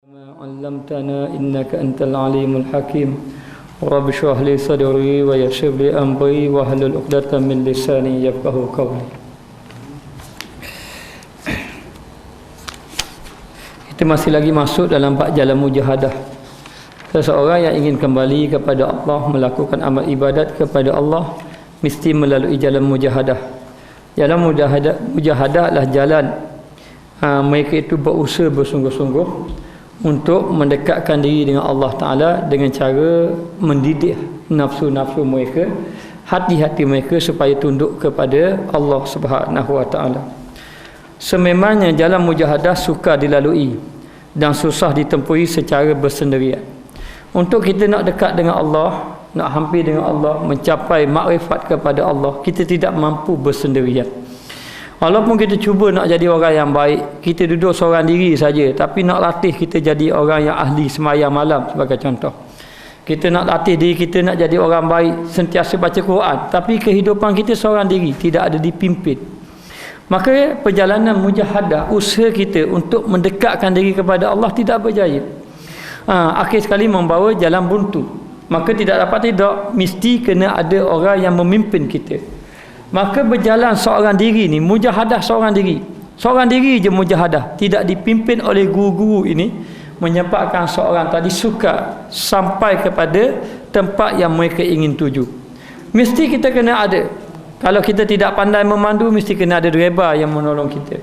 ما علمتنا إنك أنت العليم الحكيم رب اشرح لي صدري ويسر لي أمري واحلل عقدة من لساني يفقهوا قولي. Kita masih lagi masuk dalam bab jalan mujahadah. Seseorang yang ingin kembali kepada Allah, melakukan amal ibadat kepada Allah, mesti melalui jalan mujahadah. Jalan mujahadah adalah jalan mereka itu berusaha bersungguh-sungguh untuk mendekatkan diri dengan Allah Ta'ala dengan cara mendidik nafsu-nafsu mereka, hati-hati mereka supaya tunduk kepada Allah Subhanahu Wa Ta'ala. Sememangnya jalan mujahadah sukar dilalui dan susah ditempuhi secara bersendirian. Untuk kita nak dekat dengan Allah, nak hampir dengan Allah, mencapai makrifat kepada Allah, kita tidak mampu bersendirian. Walaupun kita cuba nak jadi orang yang baik, kita duduk seorang diri saja, tapi nak latih kita jadi orang yang ahli sembahyang malam sebagai contoh. Kita nak latih diri kita nak jadi orang baik, sentiasa baca Quran, tapi kehidupan kita seorang diri, tidak ada dipimpin. Maka perjalanan mujahadah, usaha kita untuk mendekatkan diri kepada Allah tidak berjaya. Akhir sekali membawa jalan buntu. Maka tidak mesti kena ada orang yang memimpin kita. Maka berjalan seorang diri ni, mujahadah seorang diri je mujahadah, tidak dipimpin oleh guru-guru ini, menyebabkan seorang tadi sukar sampai kepada tempat yang mereka ingin tuju. Mesti kita kena ada, kalau kita tidak pandai memandu, mesti kena ada driver yang menolong kita.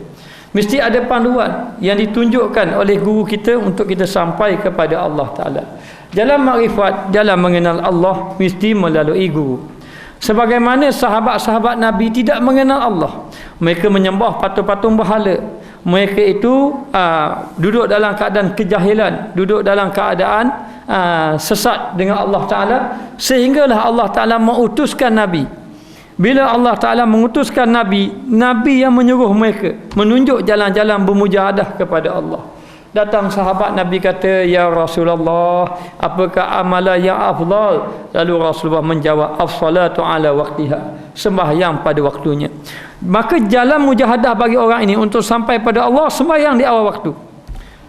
Mesti ada panduan yang ditunjukkan oleh guru kita untuk kita sampai kepada Allah Ta'ala. Jalan makrifat, jalan mengenal Allah mesti melalui guru. Sebagaimana sahabat-sahabat Nabi tidak mengenal Allah, mereka menyembah patung-patung berhala. Mereka itu duduk dalam keadaan kejahilan, duduk dalam keadaan sesat dengan Allah Ta'ala, sehinggalah Allah Ta'ala mengutuskan Nabi. Bila Allah Ta'ala mengutuskan Nabi, Nabi yang menyuruh mereka menunjuk jalan-jalan bermujahadah kepada Allah. Datang sahabat Nabi kata, "Ya Rasulullah, apakah amalan yang afdal?" Lalu Rasulullah menjawab, "As-salatu ala waqtiha." Sembahyang pada waktunya. Maka jalan mujahadah bagi orang ini untuk sampai pada Allah, sembahyang di awal waktu.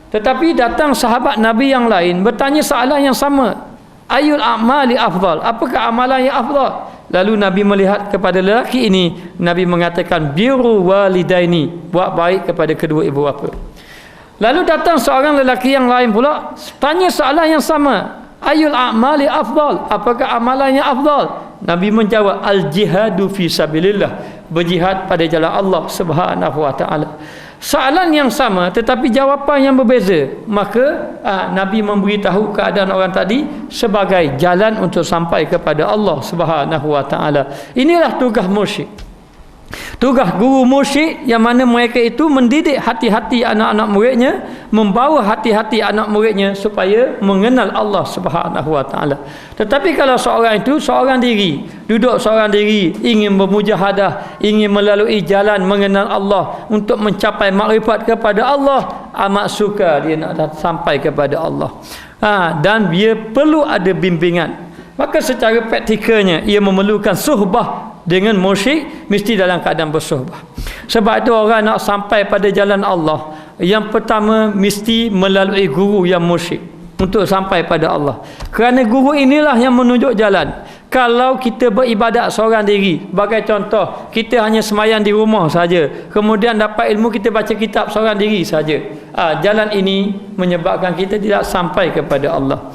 Tetapi datang sahabat Nabi yang lain bertanya soalan yang sama, "Ayul a'mali afdal?" Apakah amalan yang afdal? Lalu Nabi melihat kepada lelaki ini, Nabi mengatakan, "Birru walidaini." Buat baik kepada kedua ibu bapa. Lalu datang seorang lelaki yang lain pula tanya soalan yang sama, "Ayul a'mali afdal?" Apakah amalan yang afdal? Nabi menjawab, "Al-jihadu fi sabilillah." Berjihad pada jalan Allah Subhanahu Wa Ta'ala. Soalan yang sama tetapi jawapan yang berbeza. Maka Nabi memberitahu keadaan orang tadi sebagai jalan untuk sampai kepada Allah Subhanahu Wa Ta'ala. Inilah tugas mursyid. Tugas guru mursyid, yang mana mereka itu mendidik hati-hati anak-anak muridnya, membawa hati-hati anak muridnya supaya mengenal Allah Subhanahu Wa Ta'ala. Tetapi kalau seorang itu seorang diri, duduk seorang diri, ingin bermujahadah, ingin melalui jalan mengenal Allah untuk mencapai makrifat kepada Allah, amat sukar dia nak sampai kepada Allah. Dan dia perlu ada bimbingan. Maka secara praktikalnya ia memerlukan suhbah dengan mursyid, mesti dalam keadaan bersuhbah. Sebab itu orang nak sampai pada jalan Allah, yang pertama mesti melalui guru yang mursyid untuk sampai pada Allah. Kerana guru inilah yang menunjuk jalan. Kalau kita beribadat seorang diri, sebagai contoh, kita hanya semayang di rumah saja, kemudian dapat ilmu kita baca kitab seorang diri saja, jalan ini menyebabkan kita tidak sampai kepada Allah.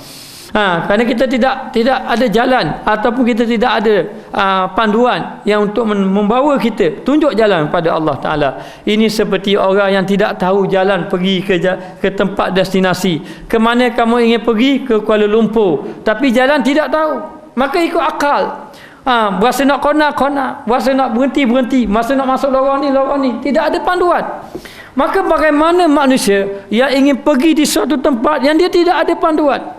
Kerana kita tidak ada jalan, ataupun kita tidak ada panduan yang untuk membawa kita tunjuk jalan pada Allah Ta'ala. Ini seperti orang yang tidak tahu jalan pergi ke tempat destinasi. Ke mana kamu ingin pergi? Ke Kuala Lumpur. Tapi jalan tidak tahu, maka ikut akal. Berasa nak kona, berasa nak berhenti, masa nak masuk lorong ni. Tidak ada panduan. Maka bagaimana manusia yang ingin pergi di suatu tempat yang dia tidak ada panduan?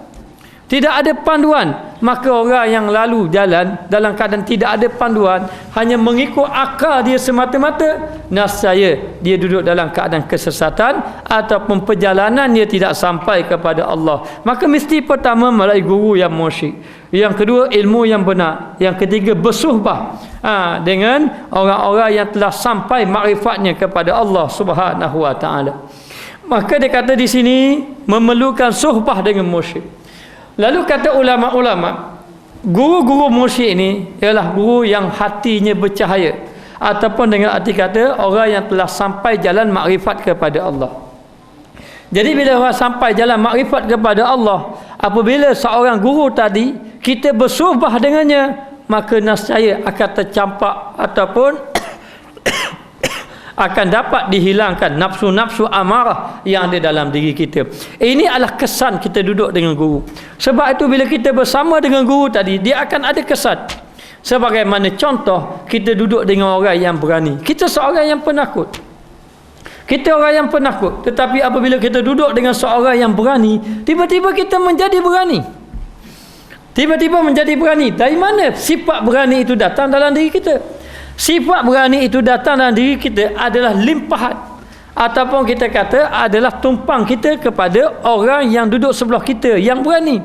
Tidak ada panduan, maka orang yang lalu jalan dalam keadaan tidak ada panduan, hanya mengikut akal dia semata-mata, nescaya dia duduk dalam keadaan kesesatan ataupun perjalanan dia tidak sampai kepada Allah. Maka mesti pertama melalui guru yang mursyid, yang kedua ilmu yang benar, yang ketiga bersuhbah dengan orang-orang yang telah sampai makrifatnya kepada Allah Subhanahu Wa Ta'ala. Maka dia kata di sini memerlukan suhbah dengan mursyid. Lalu kata ulama-ulama, guru-guru mursyid ini ialah guru yang hatinya bercahaya, ataupun dengan arti kata orang yang telah sampai jalan makrifat kepada Allah. Jadi bila orang sampai jalan makrifat kepada Allah, apabila seorang guru tadi kita bersuhbah dengannya, maka nescaya akan tercampak ataupun akan dapat dihilangkan nafsu-nafsu amarah yang ada dalam diri kita. Ini adalah kesan kita duduk dengan guru. Sebab itu bila kita bersama dengan guru tadi, dia akan ada kesan. Sebagaimana contoh, kita duduk dengan orang yang berani. Kita seorang yang penakut. Kita orang yang penakut. Tetapi apabila kita duduk dengan seorang yang berani, tiba-tiba kita menjadi berani. Tiba-tiba menjadi berani. Dari mana sifat berani itu datang dalam diri kita? Sifat berani itu datang dalam diri kita adalah limpahan, ataupun kita kata adalah tumpang kita kepada orang yang duduk sebelah kita yang berani.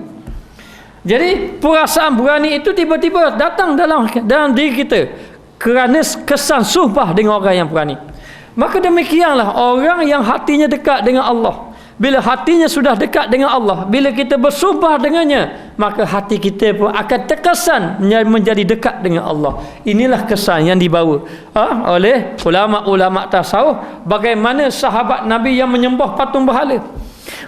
Jadi perasaan berani itu tiba-tiba datang dalam diri kita kerana kesan suhbah dengan orang yang berani. Maka demikianlah orang yang hatinya dekat dengan Allah. Bila hatinya sudah dekat dengan Allah, bila kita bersuhbah dengannya, maka hati kita pun akan terkesan menjadi dekat dengan Allah. Inilah kesan yang dibawa oleh ulama-ulama tasawuf. Bagaimana sahabat Nabi yang menyembah patung berhala,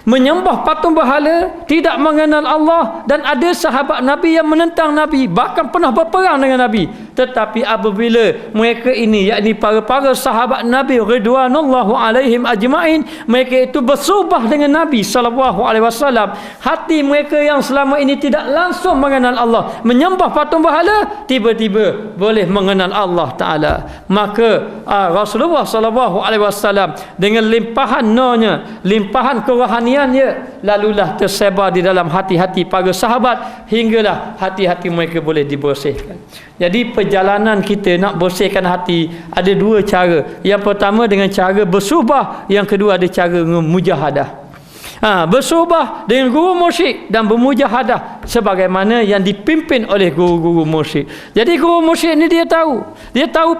menyembah patung berhala, tidak mengenal Allah, dan ada sahabat Nabi yang menentang Nabi, bahkan pernah berperang dengan Nabi. Tetapi apabila mereka ini, yakni para sahabat Nabi ridwanullahu alaihim ajma'in, mereka itu bersuhbah dengan Nabi sallallahu alaihi wasallam, hati mereka yang selama ini tidak langsung mengenal Allah, menyembah patung berhala, tiba-tiba boleh mengenal Allah Taala. Maka Rasulullah sallallahu alaihi wasallam dengan limpahan nurnya, limpahan kerohaniannya, lalulah tersebar di dalam hati-hati para sahabat, hinggalah hati-hati mereka boleh dibersihkan. Jadi perjalanan kita nak bersihkan hati ada dua cara. Yang pertama dengan cara bersuhbah, yang kedua ada cara mujahadah. Bersuhbah dengan guru mursyid dan bermujahadah sebagaimana yang dipimpin oleh guru-guru mursyid. Jadi guru mursyid ini dia tahu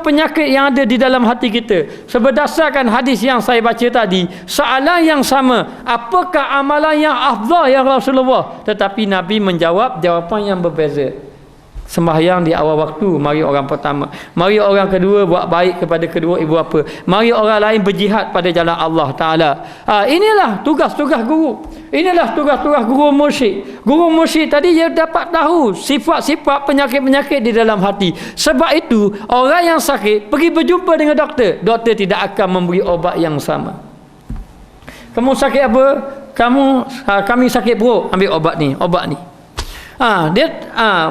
penyakit yang ada di dalam hati kita. Berdasarkan hadis yang saya baca tadi, soalan yang sama, apakah amalan yang afdal ya Rasulullah? Tetapi Nabi menjawab jawapan yang berbeza. Sembahyang di awal waktu, mari orang pertama. Mari orang kedua buat baik kepada kedua ibu bapa. Mari orang lain berjihad pada jalan Allah Ta'ala. Inilah tugas-tugas guru. Inilah tugas-tugas guru mursyid. Guru mursyid tadi dia dapat tahu sifat-sifat penyakit-penyakit di dalam hati. Sebab itu orang yang sakit pergi berjumpa dengan doktor. Doktor tidak akan memberi obat yang sama. Kamu sakit apa? Kami sakit perut, ambil obat ni.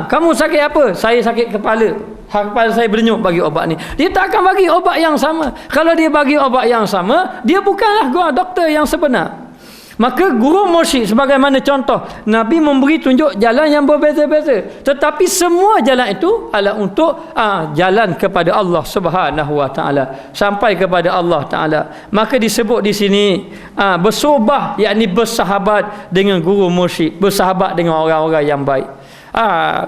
Kamu sakit apa? Saya sakit kepala. Kepala saya berdenyut, bagi obat ni. Dia tak akan bagi obat yang sama. Kalau dia bagi obat yang sama, dia bukanlah doktor yang sebenar. Maka guru mursyid sebagaimana contoh, Nabi memberi tunjuk jalan yang berbeza-beza, tetapi semua jalan itu adalah untuk jalan kepada Allah Subhanahu wa taala, sampai kepada Allah Taala. Maka disebut di sini bersuhbah, yakni bersahabat dengan guru mursyid, bersahabat dengan orang-orang yang baik.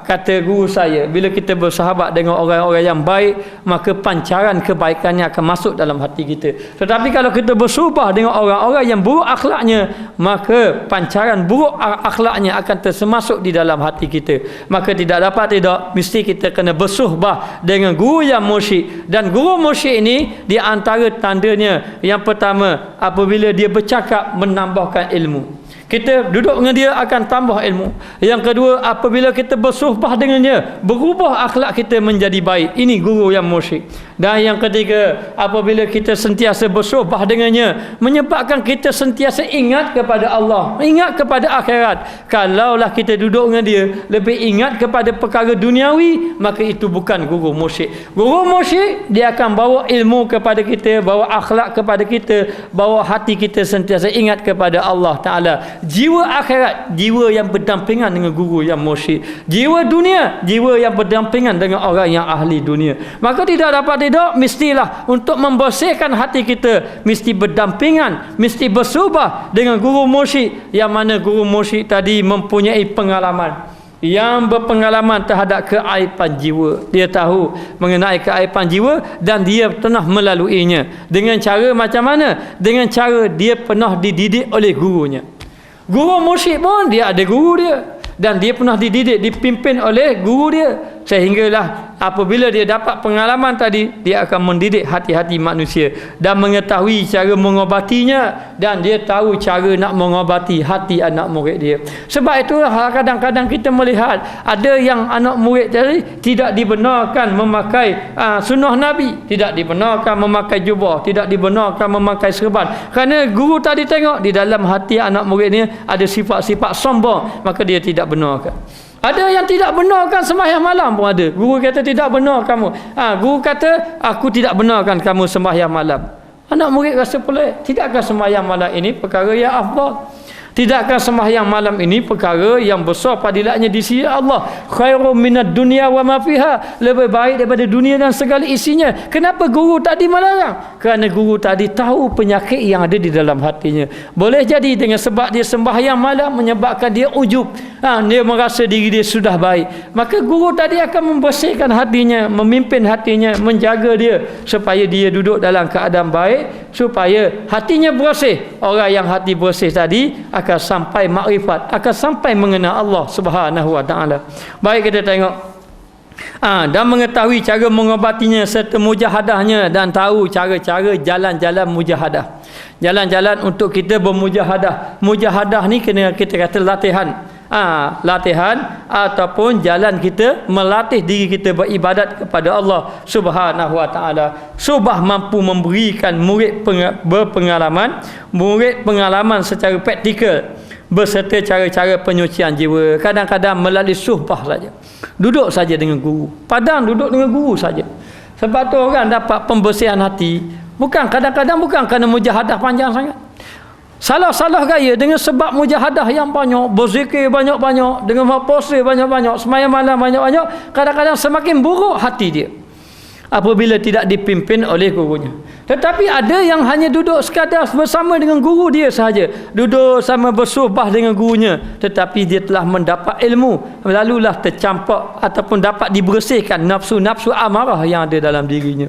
Kata guru saya, bila kita bersahabat dengan orang-orang yang baik, maka pancaran kebaikannya akan masuk dalam hati kita. Tetapi kalau kita bersuhbah dengan orang-orang yang buruk akhlaknya, maka pancaran buruk akhlaknya akan tersemasuk di dalam hati kita. Maka tidak mesti kita kena bersuhbah dengan guru yang mursyid. Dan guru mursyid ini, di antara tandanya, yang pertama, apabila dia bercakap menambahkan ilmu, kita duduk dengan dia akan tambah ilmu. Yang kedua, apabila kita bersuhbah dengannya, berubah akhlak kita menjadi baik. Ini guru yang mursyid. Dan yang ketiga, apabila kita sentiasa bersuhbah dengannya, menyebabkan kita sentiasa ingat kepada Allah, ingat kepada akhirat. Kalaulah kita duduk dengan dia lebih ingat kepada perkara duniawi, maka itu bukan guru mursyid. Guru mursyid, dia akan bawa ilmu kepada kita, bawa akhlak kepada kita, bawa hati kita sentiasa ingat kepada Allah Ta'ala. Jiwa akhirat, jiwa yang berdampingan dengan guru yang mursyid. Jiwa dunia, jiwa yang berdampingan dengan orang yang ahli dunia. Maka tidak, mestilah untuk membersihkan hati kita, mesti berdampingan, mesti bersuhbah dengan guru mursyid, yang mana guru mursyid tadi mempunyai pengalaman. yang berpengalaman terhadap keaiban jiwa. Dia tahu mengenai keaiban jiwa dan dia pernah melaluinya. Dengan cara macam mana? Dengan cara dia pernah dididik oleh gurunya. Guru musyrik pun dia ada guru dia, dan dia pernah dididik, dipimpin oleh guru dia, sehinggalah apabila dia dapat pengalaman tadi, dia akan mendidik hati-hati manusia dan mengetahui cara mengobatinya, dan dia tahu cara nak mengobati hati anak murid dia. Sebab itulah kadang-kadang kita melihat ada yang anak murid tadi tidak dibenarkan memakai sunnah Nabi, tidak dibenarkan memakai jubah, tidak dibenarkan memakai serban, kerana guru tadi tengok di dalam hati anak murid ni ada sifat-sifat sombong, maka dia tidak benarkan. Ada yang tidak benarkan sembahyang malam pun ada. Guru kata tidak benar kamu. Guru kata aku tidak benarkan kamu sembahyang malam. Anak murid rasa pelik. Tidakkah sembahyang malam ini perkara yang afdal? Tidakkah sembahyang malam ini perkara yang besar fadilatnya di sisi Allah? Khairum minad dunya wa ma fiha, lebih baik daripada dunia dan segala isinya. Kenapa guru tadi melarang? Kerana guru tadi tahu penyakit yang ada di dalam hatinya. Boleh jadi dengan sebab dia sembahyang malam menyebabkan dia ujub. Dia merasa diri dia sudah baik. Maka guru tadi akan membersihkan hatinya, memimpin hatinya, menjaga dia supaya dia duduk dalam keadaan baik, supaya hatinya bersih. Orang yang hati bersih tadi akan sampai makrifat, akan sampai mengenal Allah Subhanahu wa taala. Baik, kita tengok dan mengetahui cara mengobatinya serta mujahadahnya, dan tahu cara-cara jalan-jalan mujahadah. Jalan-jalan untuk kita bermujahadah. Mujahadah ni kena kita kata latihan. Latihan ataupun jalan kita melatih diri kita beribadat kepada Allah Subhanahu wa taala. Subah mampu memberikan murid berpengalaman, murid pengalaman secara praktikal beserta cara-cara penyucian jiwa. Kadang-kadang melalui suhbah saja. Duduk saja dengan guru. Padang duduk dengan guru saja. Sebab tu orang dapat pembersihan hati. Kadang-kadang bukan kerana mujahadah panjang sangat. Salah-salah gaya dengan sebab mujahadah yang banyak, berzikir banyak-banyak, dengan puasa banyak-banyak, sembahyang malam banyak-banyak, kadang-kadang semakin buruk hati dia apabila tidak dipimpin oleh gurunya. Tetapi ada yang hanya duduk sekadar bersama dengan guru dia sahaja, duduk sama bersuhbah dengan gurunya, tetapi dia telah mendapat ilmu, lalulah tercampak ataupun dapat dibersihkan nafsu-nafsu amarah yang ada dalam dirinya.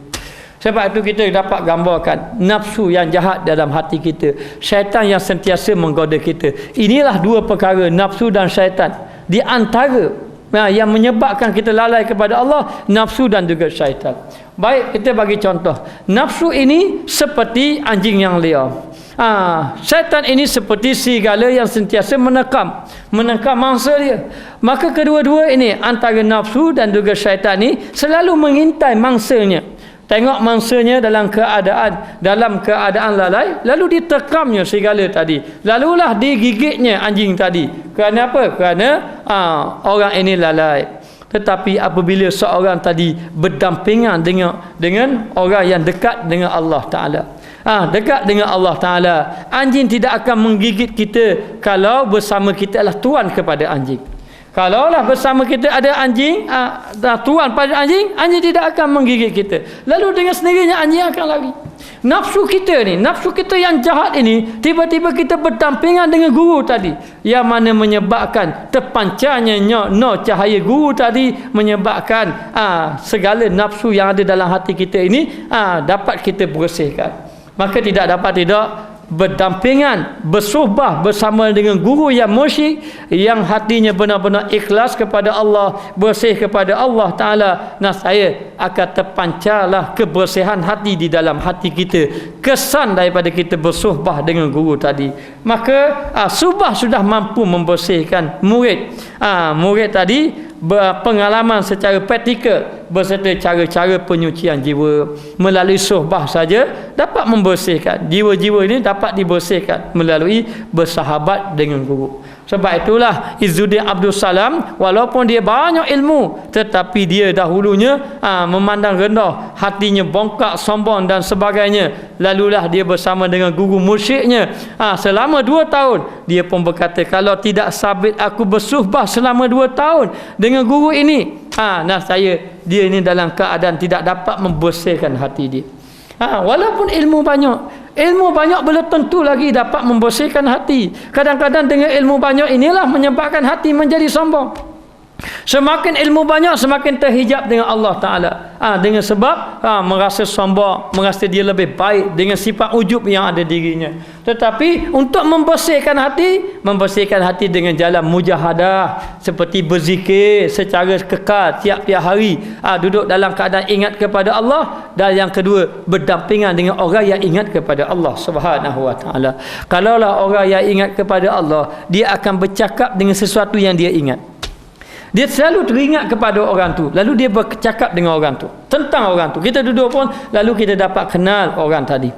Sebab itu kita dapat gambarkan nafsu yang jahat dalam hati kita, syaitan yang sentiasa menggoda kita. Inilah dua perkara, nafsu dan syaitan, di antara yang menyebabkan kita lalai kepada Allah, nafsu dan juga syaitan. Baik, kita bagi contoh. Nafsu ini seperti anjing yang liar. Syaitan ini seperti serigala yang sentiasa menekam mangsa dia. Maka kedua-dua ini, antara nafsu dan juga syaitan ini selalu mengintai mangsanya. Tengok mangsanya dalam keadaan lalai, lalu ditekamnya serigala tadi, lalulah digigitnya anjing tadi. Kerana apa? Kerana orang ini lalai. Tetapi apabila seorang tadi berdampingan dengan orang yang dekat dengan Allah Ta'ala, dekat dengan Allah Ta'ala, anjing tidak akan menggigit kita kalau bersama kita adalah tuan kepada anjing. Kalaulah bersama kita ada anjing, tuan pada anjing, anjing tidak akan menggigit kita. Lalu dengan sendirinya anjing akan lari. Nafsu kita ni, nafsu kita yang jahat ini, tiba-tiba kita berdampingan dengan guru tadi, yang mana menyebabkan terpancarnya cahaya guru tadi, menyebabkan segala nafsu yang ada dalam hati kita ini dapat kita bersihkan. Maka tidak berdampingan, bersuhbah bersama dengan guru yang musyrik, yang hatinya benar-benar ikhlas kepada Allah, bersih kepada Allah Ta'ala, saya akan terpancarlah kebersihan hati di dalam hati kita, kesan daripada kita bersuhbah dengan guru tadi. Maka suhbah sudah mampu membersihkan murid. Murid tadi berpengalaman secara praktikal beserta cara-cara penyucian jiwa. Melalui suhbah saja dapat membersihkan jiwa-jiwa ini, dapat dibersihkan melalui bersahabat dengan guru. Sebab itulah Izzuddin Abdul Salam, walaupun dia banyak ilmu, tetapi dia dahulunya memandang rendah, hatinya bongkak, sombong dan sebagainya. Lalulah dia bersama dengan guru mursyidnya selama 2 tahun. Dia pun berkata, kalau tidak sabit aku bersuhbah selama 2 tahun dengan guru ini, dia ini dalam keadaan tidak dapat membersihkan hati dia. Walaupun ilmu banyak belum tentu lagi dapat membersihkan hati. Kadang-kadang dengan ilmu banyak inilah menyebabkan hati menjadi sombong. Semakin ilmu banyak, semakin terhijab dengan Allah Ta'ala. Dengan sebab merasa sombong, merasa dia lebih baik dengan sifat ujub yang ada dirinya. Tetapi untuk membersihkan hati dengan jalan mujahadah, seperti berzikir secara kekal tiap-tiap hari, duduk dalam keadaan ingat kepada Allah. Dan yang kedua, berdampingan dengan orang yang ingat kepada Allah Subhanahu Wa Ta'ala. Kalaulah orang yang ingat kepada Allah, dia akan bercakap dengan sesuatu yang dia ingat. Dia selalu teringat kepada orang tu, lalu dia bercakap dengan orang tu, tentang orang tu. Kita duduk pun, lalu kita dapat kenal orang tadi.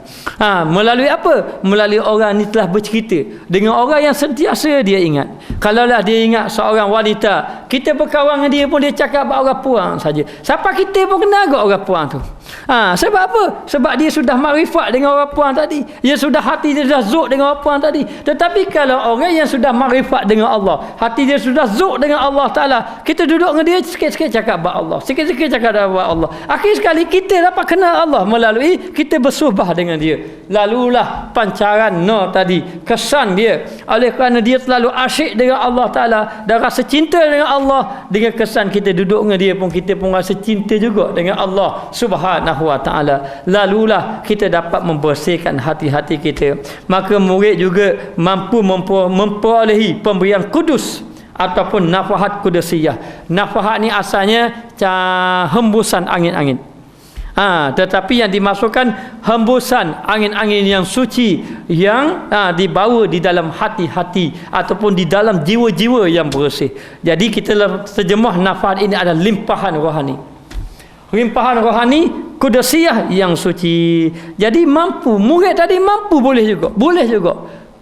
Melalui apa? Melalui orang ni telah bercerita dengan orang yang sentiasa dia ingat. Kalaulah dia ingat seorang wanita, kita berkawan dengan dia pun dia cakap about orang puang saja. Siapa kita pun kenal agak orang puang tu. Sebab apa? Sebab dia sudah makrifat dengan orang puang tadi. Dia sudah, hati dia sudah zuk dengan orang puang tadi. Tetapi kalau orang yang sudah makrifat dengan Allah, hati dia sudah zuk dengan Allah Ta'ala, kita duduk dengan dia, sikit-sikit cakap about Allah, sikit-sikit cakap about Allah. Akhir sekali kita dapat kenal Allah melalui kita bersuhbah dengan dia. Lalulah pancaran tadi, kesan dia. Oleh kerana dia terlalu asyik dengan Allah Ta'ala dan rasa cinta dengan Allah, dengan kesan kita duduk dengan dia pun, kita pun rasa cinta juga dengan Allah Subhanahu Wa Ta'ala. Lalulah kita dapat membersihkan hati-hati kita. Maka murid juga mampu memperolehi pemberian kudus ataupun nafahat kudusiyah. Nafahat ni asalnya hembusan angin-angin. Tetapi yang dimasukkan hembusan angin-angin yang suci yang dibawa di dalam hati-hati ataupun di dalam jiwa-jiwa yang bersih. Jadi kita terjemah nafahat ini adalah limpahan rohani. Limpahan rohani kudusiyah yang suci. Jadi mampu, murid tadi mampu, boleh juga.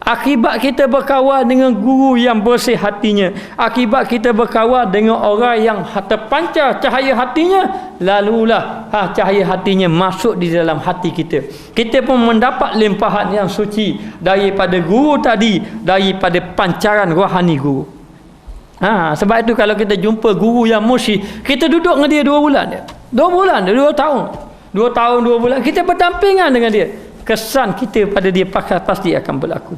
Akibat kita berkawan dengan guru yang bersih hatinya, akibat kita berkawan dengan orang yang terpancar cahaya hatinya, lalulah cahaya hatinya masuk di dalam hati kita. Kita pun mendapat limpahan yang suci daripada guru tadi, daripada pancaran rohani guru. Sebab itu kalau kita jumpa guru yang mursyid, kita duduk dengan dia 2 bulan, 2 tahun, 2 bulan, kita berdampingan dengan dia. Kesan kita pada dia pasti akan berlaku.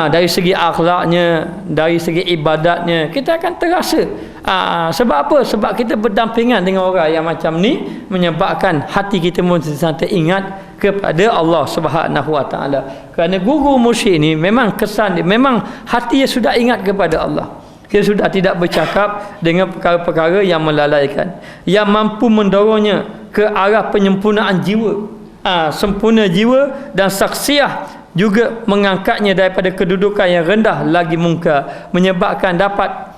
Dari segi akhlaknya, dari segi ibadatnya, kita akan terasa. Sebab apa? Sebab kita berdampingan dengan orang yang macam ni, menyebabkan hati kita pun sentiasa ingat kepada Allah Subhanahu Wa Ta'ala. Kerana guru mursyid ni memang kesan dia, memang hati dia sudah ingat kepada Allah. Dia sudah tidak bercakap dengan perkara-perkara yang melalaikan, yang mampu mendorongnya ke arah penyempurnaan jiwa. Sempurna jiwa dan saksiah, juga mengangkatnya daripada kedudukan yang rendah lagi mungkar, menyebabkan dapat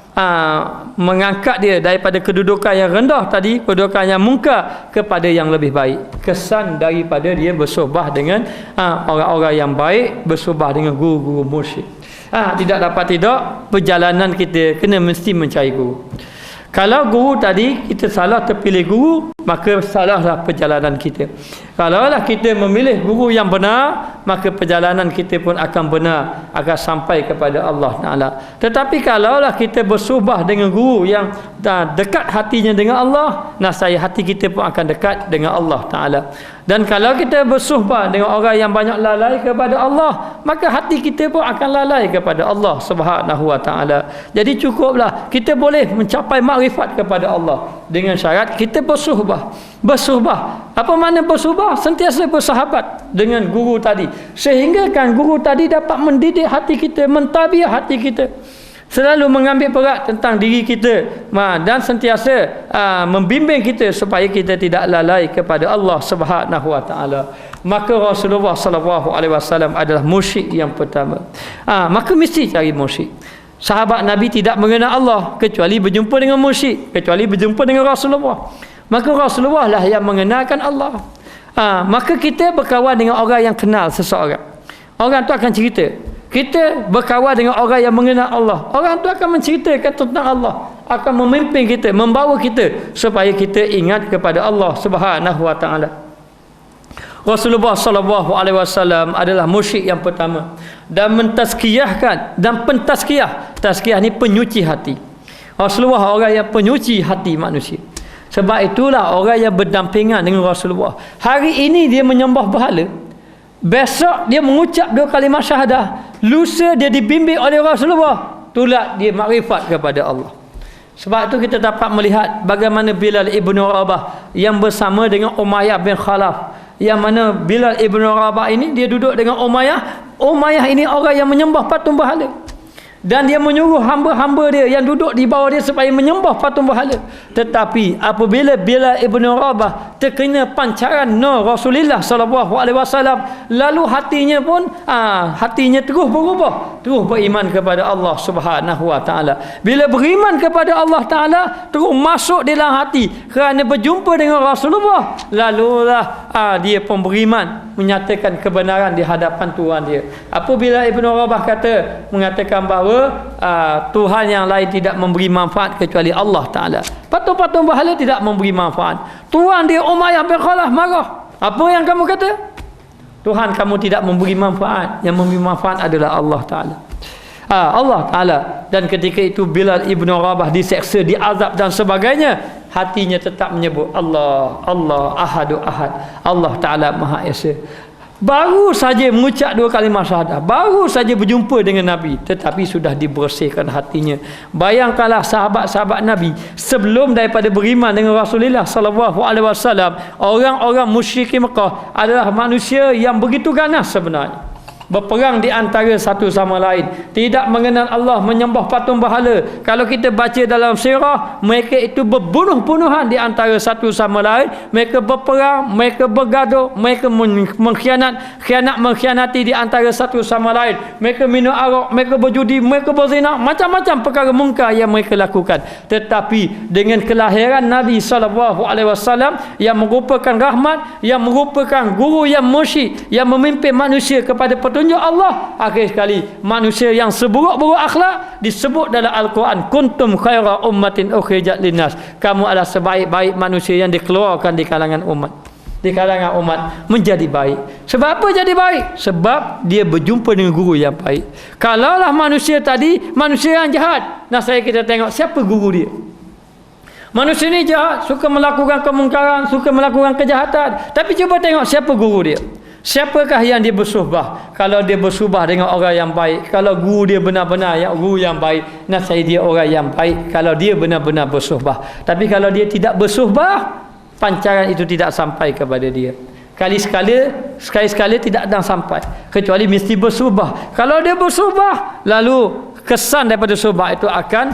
mengangkat dia daripada kedudukan yang rendah tadi, kedudukan yang mungkar, kepada yang lebih baik. Kesan daripada dia bersuhbah dengan orang-orang yang baik, bersuhbah dengan guru-guru mursyid. Tidak dapat tidak, perjalanan kita kena mesti mencari guru. Kalau guru tadi kita salah terpilih guru, maka salahlah perjalanan kita. Kalaulah kita memilih guru yang benar, maka perjalanan kita pun akan benar, akan sampai kepada Allah Ta'ala. Tetapi kalaulah kita bersuhbah dengan guru yang dekat hatinya dengan Allah, nasaya hati kita pun akan dekat dengan Allah Ta'ala. Dan kalau kita bersuhbah dengan orang yang banyak lalai kepada Allah, maka hati kita pun akan lalai kepada Allah Subhanahu Wa Ta'ala. Jadi cukuplah kita boleh mencapai makrifat kepada Allah dengan syarat kita bersuhbah. Apa makna bersuhbah? Sentiasa bersahabat dengan guru tadi, sehingga kan guru tadi dapat mendidik hati kita, mentabiah hati kita, selalu mengambil perak tentang diri kita, dan sentiasa membimbing kita supaya kita tidak lalai kepada Allah Subhanahu Wa Ta'ala. Maka Rasulullah sallallahu alaihi wasallam adalah mursyid yang pertama. Maka mesti cari mursyid. Sahabat Nabi tidak mengenal Allah kecuali berjumpa dengan mursyid, kecuali berjumpa dengan Rasulullah. Maka Rasulullah lah yang mengenalkan Allah. Maka kita berkawan dengan orang yang kenal seseorang. Orang tu akan cerita. Kita berkawan dengan orang yang mengenal Allah. Orang tu akan menceritakan tentang Allah, akan memimpin kita, membawa kita supaya kita ingat kepada Allah Subhanahu Wa Ta'ala. Rasulullah sallallahu alaihi wasallam adalah mursyid yang pertama dan mentazkiyahkan dan pentazkiyah. Tazkiyah ni penyuci hati. Rasulullah orang yang penyuci hati manusia. Sebab itulah orang yang berdampingan dengan Rasulullah, hari ini dia menyembah berhala, besok dia mengucap 2 kalimah syahadah, lusa dia dibimbing oleh Rasulullah, itulah dia makrifat kepada Allah. Sebab tu kita dapat melihat bagaimana Bilal ibn Rabah yang bersama dengan Umayyah bin Khalaf, yang mana Bilal ibn Rabah ini dia duduk dengan Umayyah. Umayyah ini orang yang menyembah patung berhala, dan dia menyuruh hamba-hamba dia yang duduk di bawah dia supaya menyembah patung berhala. Tetapi apabila Bilal ibn Rabah terkena pancaran nur Rasulullah SAW, lalu hatinya pun hatinya terus berubah, terus beriman kepada Allah Subhanahu wa taala. Bila beriman kepada Allah taala, terus masuk dalam hati kerana berjumpa dengan Rasulullah, lalulah dia pun beriman, menyatakan kebenaran di hadapan Tuhan dia. Apabila Ibn Rabah mengatakan bahawa Tuhan yang lain tidak memberi manfaat kecuali Allah Ta'ala, patung-patung berhala tidak memberi manfaat. Tuhan dia Umayyah bin Khalaf marah. Apa yang kamu kata? Tuhan kamu tidak memberi manfaat, yang memberi manfaat adalah Allah Ta'ala. Allah Ta'ala. Dan ketika itu Bilal ibn Rabah diseksa, diazab dan sebagainya, hatinya tetap menyebut Allah, Allah, Ahadu Ahad, Allah Ta'ala Maha Esa. Baru saja mengucap 2 kalimah syahadah, baru saja berjumpa dengan Nabi, tetapi sudah dibersihkan hatinya. Bayangkanlah sahabat-sahabat Nabi sebelum daripada beriman dengan Rasulullah SAW, orang-orang musyrikin Mekah adalah manusia yang begitu ganas sebenarnya, berperang di antara satu sama lain, tidak mengenal Allah, menyembah patung berhala. Kalau kita baca dalam sirah, mereka itu berbunuh-bunuhan di antara satu sama lain, mereka berperang, mereka bergaduh, mereka mengkhianati di antara satu sama lain, mereka minum arak, mereka berjudi, mereka berzina, macam-macam perkara mungkar yang mereka lakukan. Tetapi dengan kelahiran Nabi SAW yang merupakan rahmat, yang merupakan guru yang mursyid, yang memimpin manusia kepada petunjuk Allah, akhir sekali manusia yang seburuk-buruk akhlak disebut dalam Al-Quran, kuntum khaira ummatin ukhrijat linnas, kamu adalah sebaik-baik manusia yang dikeluarkan di kalangan umat, menjadi baik. Sebab apa jadi baik? Sebab dia berjumpa dengan guru yang baik. Kalaulah manusia tadi manusia yang jahat, nah saya kita tengok siapa guru dia. Manusia ni jahat, suka melakukan kemungkaran, suka melakukan kejahatan, tapi cuba tengok siapa guru dia. Siapakah yang dia bersuhbah? Kalau dia bersuhbah dengan orang yang baik, kalau guru dia benar-benar guru yang baik, nasihat dia orang yang baik, kalau dia benar-benar bersuhbah. Tapi kalau dia tidak bersuhbah, pancaran itu tidak sampai kepada dia. Sekali-sekala tidak ada sampai, kecuali mesti bersuhbah. Kalau dia bersuhbah, lalu kesan daripada suhbah itu akan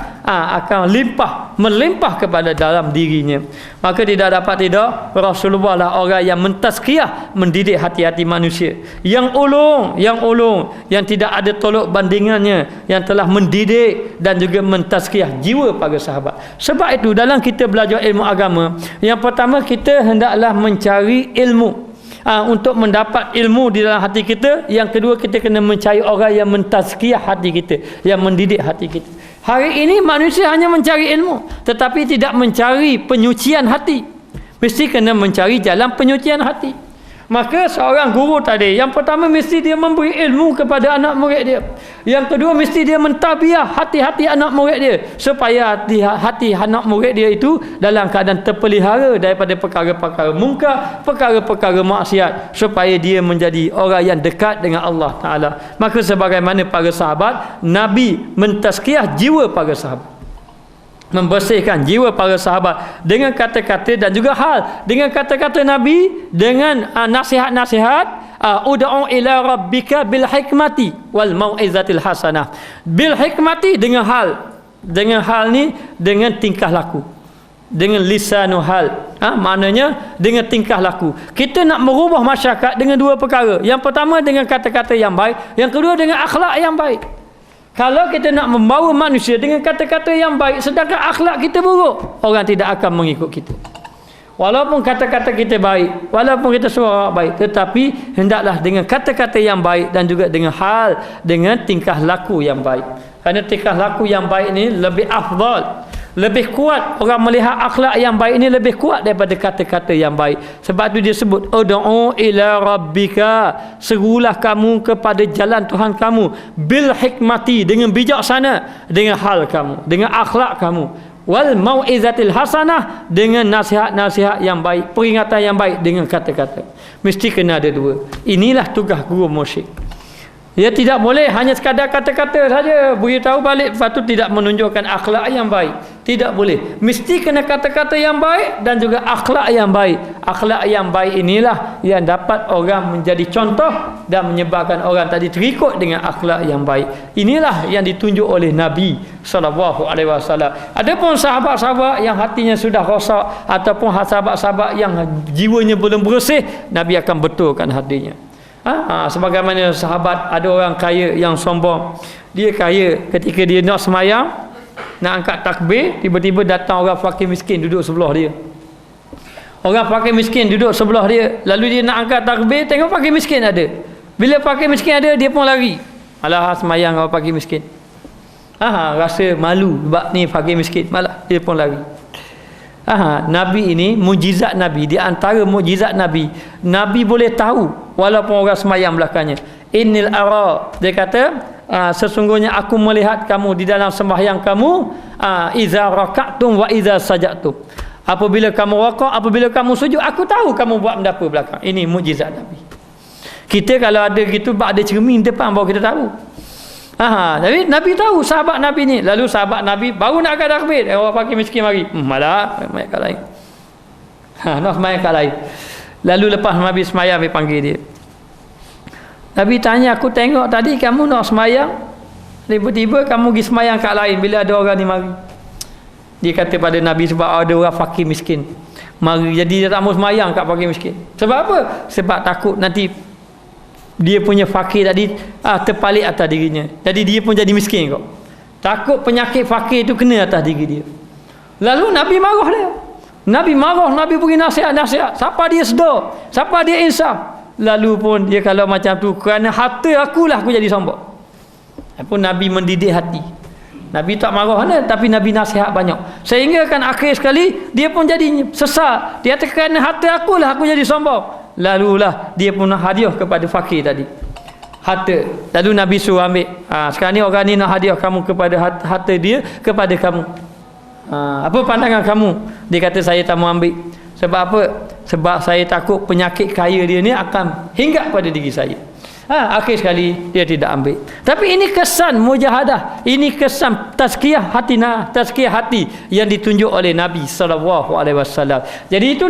melimpah kepada dalam dirinya. Maka tidak dapat tidak, Rasulullah lah orang yang mentazkiyah, mendidik hati-hati manusia, yang ulung, yang tidak ada tolok bandingannya, yang telah mendidik dan juga mentazkiyah jiwa para sahabat. Sebab itu dalam kita belajar ilmu agama, yang pertama kita hendaklah mencari ilmu untuk mendapat ilmu di dalam hati kita. Yang kedua, kita kena mencari orang yang mentazkiyah hati kita, yang mendidik hati kita. Hari ini manusia hanya mencari ilmu, tetapi tidak mencari penyucian hati. Mesti kena mencari jalan penyucian hati. Maka seorang guru tadi, yang pertama mesti dia memberi ilmu kepada anak murid dia. Yang kedua, mesti dia mentarbiyah hati-hati anak murid dia, supaya hati anak murid dia itu dalam keadaan terpelihara daripada perkara-perkara mungkar, perkara-perkara maksiat, supaya dia menjadi orang yang dekat dengan Allah Ta'ala. Maka sebagaimana para sahabat, Nabi mentazkiyah jiwa para sahabat, membersihkan jiwa para sahabat dengan kata-kata dan juga hal, dengan kata-kata Nabi, dengan nasihat-nasihat, ud'u ila rabbika bil hikmati wal mau'izatil hasanah. Bil hikmati dengan hal ni dengan tingkah laku, dengan lisanul hal, maknanya dengan tingkah laku. Kita nak merubah masyarakat dengan 2 perkara. Yang pertama dengan kata-kata yang baik, yang kedua dengan akhlak yang baik. Kalau kita nak membawa manusia dengan kata-kata yang baik, sedangkan akhlak kita buruk, orang tidak akan mengikut kita. Walaupun kata-kata kita baik, walaupun kita suara baik, tetapi hendaklah dengan kata-kata yang baik dan juga dengan hal, dengan tingkah laku yang baik. Kerana tingkah laku yang baik ini lebih afdal, lebih kuat. Orang melihat akhlak yang baik ini lebih kuat daripada kata-kata yang baik. Sebab itu dia sebut ud'u ila rabbika, serulah kamu kepada jalan Tuhan kamu, bil hikmati, dengan bijaksana, dengan hal kamu, dengan akhlak kamu, wal mau'izatil hasanah, dengan nasihat-nasihat yang baik, peringatan yang baik, dengan kata-kata. Mesti kena ada 2. Inilah tugas guru mursyid. Dia tidak boleh hanya sekadar kata-kata saja, beritahu balik, lepas tu tidak menunjukkan akhlak yang baik. Tidak boleh. Mesti kena kata-kata yang baik dan juga akhlak yang baik. Akhlak yang baik inilah yang dapat orang menjadi contoh dan menyebabkan orang tadi terikut dengan akhlak yang baik. Inilah yang ditunjuk oleh Nabi SAW. Adapun sahabat-sahabat yang hatinya sudah rosak ataupun sahabat-sahabat yang jiwanya belum bersih, Nabi akan betulkan hatinya. Sebagaimana sahabat, ada orang kaya yang sombong. Dia kaya, ketika dia nak semayang, nak angkat takbir, tiba-tiba datang orang fakir miskin duduk sebelah dia. Orang fakir miskin duduk sebelah dia, lalu dia nak angkat takbir, tengok fakir miskin ada. Bila fakir miskin ada, dia pun lari. Alah, semayang orang fakir miskin. Rasa malu sebab ni fakir miskin, malah dia pun lari. Nabi ini mujizat Nabi, di antara mujizat Nabi, Nabi boleh tahu walaupun orang semayang belakangnya. Innil ara, dia kata sesungguhnya aku melihat kamu di dalam sembahyang kamu, iza raka'tum wa iza saja'tum. Apabila kamu raka', apabila kamu sujud, aku tahu kamu buat benda apa belakang. Ini mujizat Nabi. Kita kalau ada gitu, ada cermin depan baru kita tahu. Jadi Nabi tahu sahabat Nabi ni. Lalu sahabat Nabi baru nak angkat takbir, orang fakir miskin mari. Malah semayang kat lain. Nak semayang kat lain. Lalu lepas Nabi semayang, Nabi panggil dia. Nabi tanya, aku tengok tadi kamu nak semayang, tiba-tiba kamu pergi semayang kat lain bila ada orang ni mari. Dia kata pada Nabi, sebab ada orang fakir miskin mari, jadi dia tak mau semayang kat fakir miskin. Sebab apa? Sebab takut nanti dia punya fakir tadi terpalit atas dirinya, jadi dia pun jadi miskin kok. Takut penyakit fakir itu kena atas diri dia. Lalu Nabi marah dia. Nabi marah, Nabi beri nasihat-nasihat. Siapa dia sedar, siapa dia insaf. Lalu pun dia kalau macam tu, kerana harta akulah aku jadi sombong. Pun Nabi mendidik hati. Nabi tak marah mana, tapi Nabi nasihat banyak. Sehingga kan akhir sekali dia pun jadi sesat. Dia kata kerana harta akulah aku jadi sombong. Lalulah dia pun nak hadiah kepada fakir tadi, harta. Lalu Nabi suruh ambil, sekarang ni orang ni nak hadiah kamu kepada harta dia kepada kamu. Apa pandangan kamu? Dia kata saya tak mau ambil. Sebab apa? Sebab saya takut penyakit kaya dia ni akan hinggap pada diri saya. Akhir sekali dia tidak ambil. Tapi ini kesan mujahadah, ini kesan tazkiyah hati, tazkiyah hati yang ditunjuk oleh Nabi SAW. Jadi itu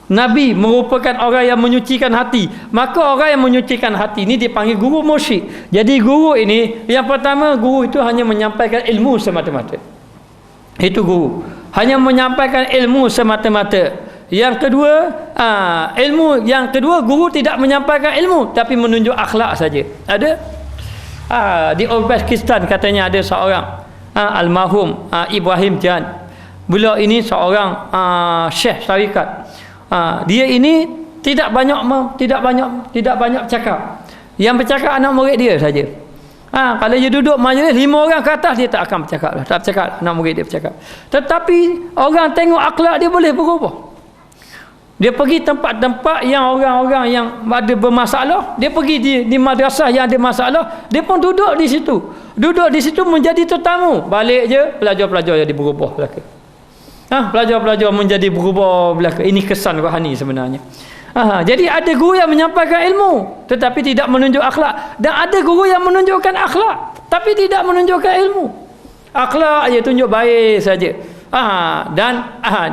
Nabi merupakan orang yang menyucikan hati. Maka orang yang menyucikan hati ini dipanggil guru mursyid. Jadi guru ini, yang pertama, guru itu hanya menyampaikan ilmu semata-mata. Itu guru, hanya menyampaikan ilmu semata-mata. Yang kedua, guru tidak menyampaikan ilmu, tapi menunjuk akhlak saja. Ada di Uzbekistan katanya ada seorang almarhum Ibrahim Jan. Beliau ini seorang syekh syarikat. Dia ini tidak banyak cakap. Yang bercakap anak murid dia saja. Kalau dia duduk majlis 5 orang ke atas, dia tak akan bercakap lah. Tak bercakap, anak murid dia bercakap. Tetapi orang tengok akhlak dia boleh berubah. Dia pergi tempat-tempat yang orang-orang yang ada bermasalah, dia pergi di madrasah yang ada masalah, dia pun duduk di situ. Duduk di situ menjadi tetamu. Balik je pelajar-pelajar jadi berubah belaka. Pelajar-pelajar menjadi berubah belaka. Ini kesan rohani sebenarnya. Jadi ada guru yang menyampaikan ilmu tetapi tidak menunjuk akhlak, dan ada guru yang menunjukkan akhlak tapi tidak menunjukkan ilmu. Akhlak aja tunjuk baik saja. Dan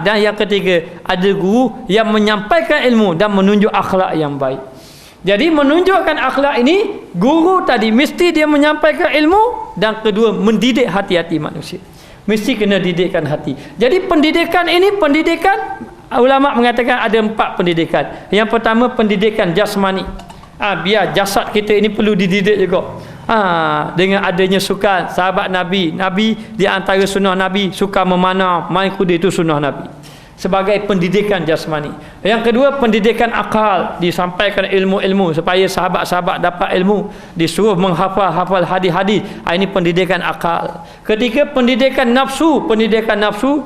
yang ketiga, ada guru yang menyampaikan ilmu dan menunjuk akhlak yang baik. Jadi menunjukkan akhlak ini, guru tadi mesti dia menyampaikan ilmu, dan kedua mendidik hati-hati manusia. Mesti kena didikkan hati. Jadi pendidikan ini, ulama mengatakan ada 4 pendidikan. Yang pertama pendidikan jasmani. Biar jasad kita ini perlu dididik juga. Dengan adanya sukan. Sahabat Nabi di antara sunnah Nabi suka memanah, main kuda, itu sunnah Nabi sebagai pendidikan jasmani. Yang kedua pendidikan akal, disampaikan ilmu-ilmu supaya sahabat-sahabat dapat ilmu, disuruh menghafal hadis-hadis. Ini pendidikan akal. Ketiga pendidikan nafsu.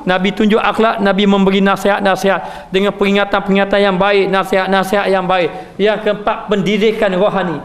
Nabi tunjuk akhlak, Nabi memberi nasihat-nasihat dengan peringatan-peringatan yang baik, nasihat-nasihat yang baik. Yang keempat pendidikan rohani.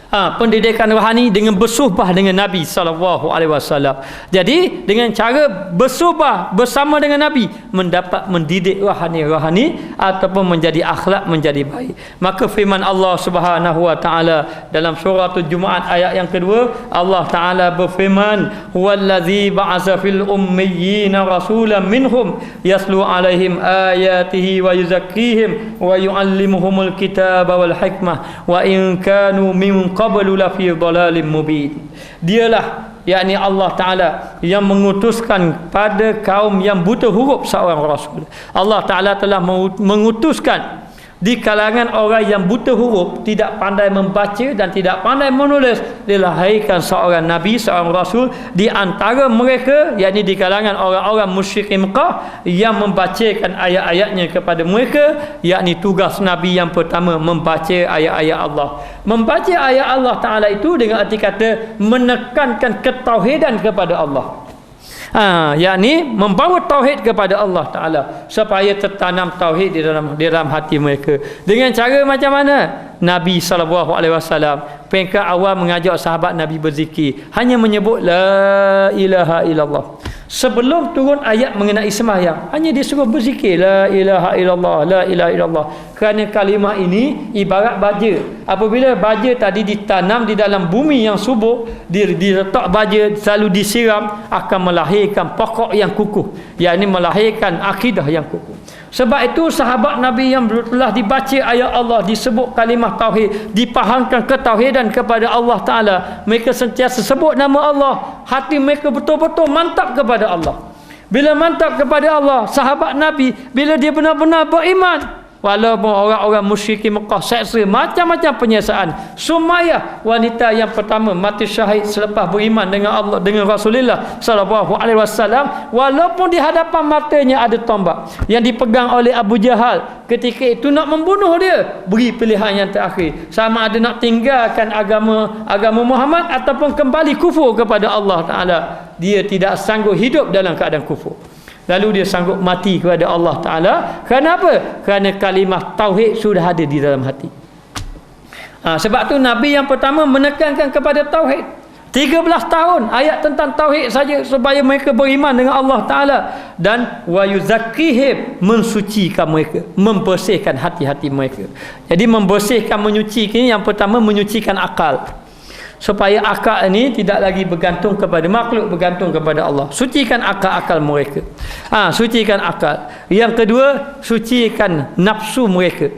pendidikan rohani dengan bersuhbah dengan Nabi SAW. Jadi dengan cara bersuhbah bersama dengan Nabi, mendapat mendidik rohani ataupun menjadi akhlak menjadi baik. Maka firman Allah Subhanahu wa taala dalam surah Jumaat ayat yang kedua, Allah taala berfirman, huwallazi ba'atsa fil ummiyina rasulan minhum yaslu alaihim ayatihi wa yuzakkihim wa yuallimuhumul kitaba wal hikmah wa in kanu min qablu la fi dhalalin mubin. Dialah, yakni Allah Ta'ala, yang mengutuskan pada kaum yang buta huruf seorang Rasul. Allah Ta'ala telah mengutuskan di kalangan orang yang buta huruf, tidak pandai membaca dan tidak pandai menulis, dilahirkan seorang Nabi, seorang Rasul di antara mereka, yakni di kalangan orang-orang musyrik Mekah, yang membacakan ayat-ayatnya kepada mereka. Yakni tugas Nabi yang pertama, membaca ayat-ayat Allah. Membaca ayat Allah Ta'ala itu dengan arti kata menekankan ketauhidan kepada Allah, yakni membawa tauhid kepada Allah Ta'ala, supaya tertanam tauhid di dalam hati mereka. Dengan cara macam mana? Nabi SAW peringkat awal mengajak sahabat Nabi berzikir, hanya menyebut la ilaha illallah. Sebelum turun ayat mengenai sembahyang, hanya disuruh berzikir la ilaha illallah, la ilaha illallah. Kerana kalimah ini ibarat baja. Apabila baja tadi ditanam di dalam bumi yang subur, diletak baja, selalu disiram, akan melahirkan pokok yang kukuh, yakni melahirkan akidah yang kukuh. Sebab itu sahabat Nabi yang telah dibaca ayat Allah, disebut kalimah tauhid, dipahamkan ketauhidan kepada Allah Ta'ala, mereka sentiasa sebut nama Allah, hati mereka betul-betul mantap kepada Allah. Bila mantap kepada Allah, sahabat Nabi, bila dia benar-benar beriman, walaupun orang-orang musyrikin Mekah seksa macam-macam penyiasaan, Sumayyah, wanita yang pertama mati syahid selepas beriman dengan Allah, dengan Rasulullah SAW, walaupun di hadapan matanya ada tombak yang dipegang oleh Abu Jahal, ketika itu nak membunuh dia, beri pilihan yang terakhir, sama ada nak tinggalkan agama Muhammad ataupun kembali kufur kepada Allah Ta'ala. Dia tidak sanggup hidup dalam keadaan kufur, lalu dia sanggup mati kepada Allah Ta'ala. Kenapa? Kerana kalimah tauhid sudah ada di dalam hati. Sebab tu Nabi yang pertama menekankan kepada tauhid. 13 tahun ayat tentang tauhid saja, supaya mereka beriman dengan Allah Ta'ala. Dan wa yuzakkihim, mensucikan mereka, membersihkan hati-hati mereka. Jadi membersihkan, menyucikan, yang pertama menyucikan akal, supaya akal ini tidak lagi bergantung kepada makhluk, bergantung kepada Allah. Sucikan akal-akal mereka. Sucikan akal. Yang kedua, sucikan nafsu mereka.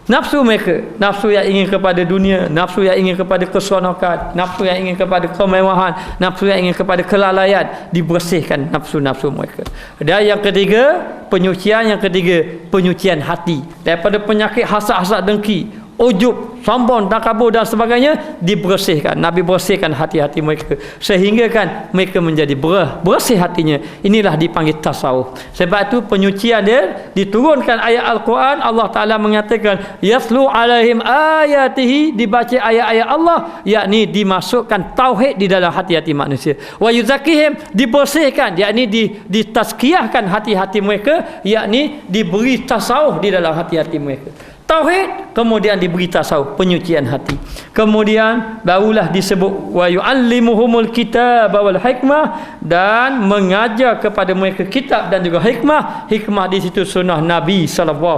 Nafsu mereka, nafsu yang ingin kepada dunia, nafsu yang ingin kepada keseronokan, nafsu yang ingin kepada kemewahan, nafsu yang ingin kepada kelalaian, dibersihkan nafsu-nafsu mereka. Dan yang ketiga, penyucian hati daripada penyakit hasad-hasad dengki, ujub, sombong, takabur dan sebagainya, dibersihkan. Nabi bersihkan hati-hati mereka, sehingga kan mereka menjadi bersih hatinya. Inilah dipanggil tasawuf. Sebab itu penyucian dia diturunkan ayat Al-Quran. Allah Ta'ala mengatakan yaslu alaihim ayatihi, dibaca ayat-ayat Allah, yakni dimasukkan tauhid di dalam hati-hati manusia. Wa yuzakkihim, dibersihkan, yakni ditazkiyahkan hati-hati mereka, yakni diberi tasawuf di dalam hati-hati mereka. Tauhid, kemudian diberi tasawuf, penyucian hati. Kemudian barulah disebut wa yuallimuhumul kitaba wal hikmah, dan mengajar kepada mereka kitab dan juga hikmah. Hikmah di situ sunnah Nabi SAW.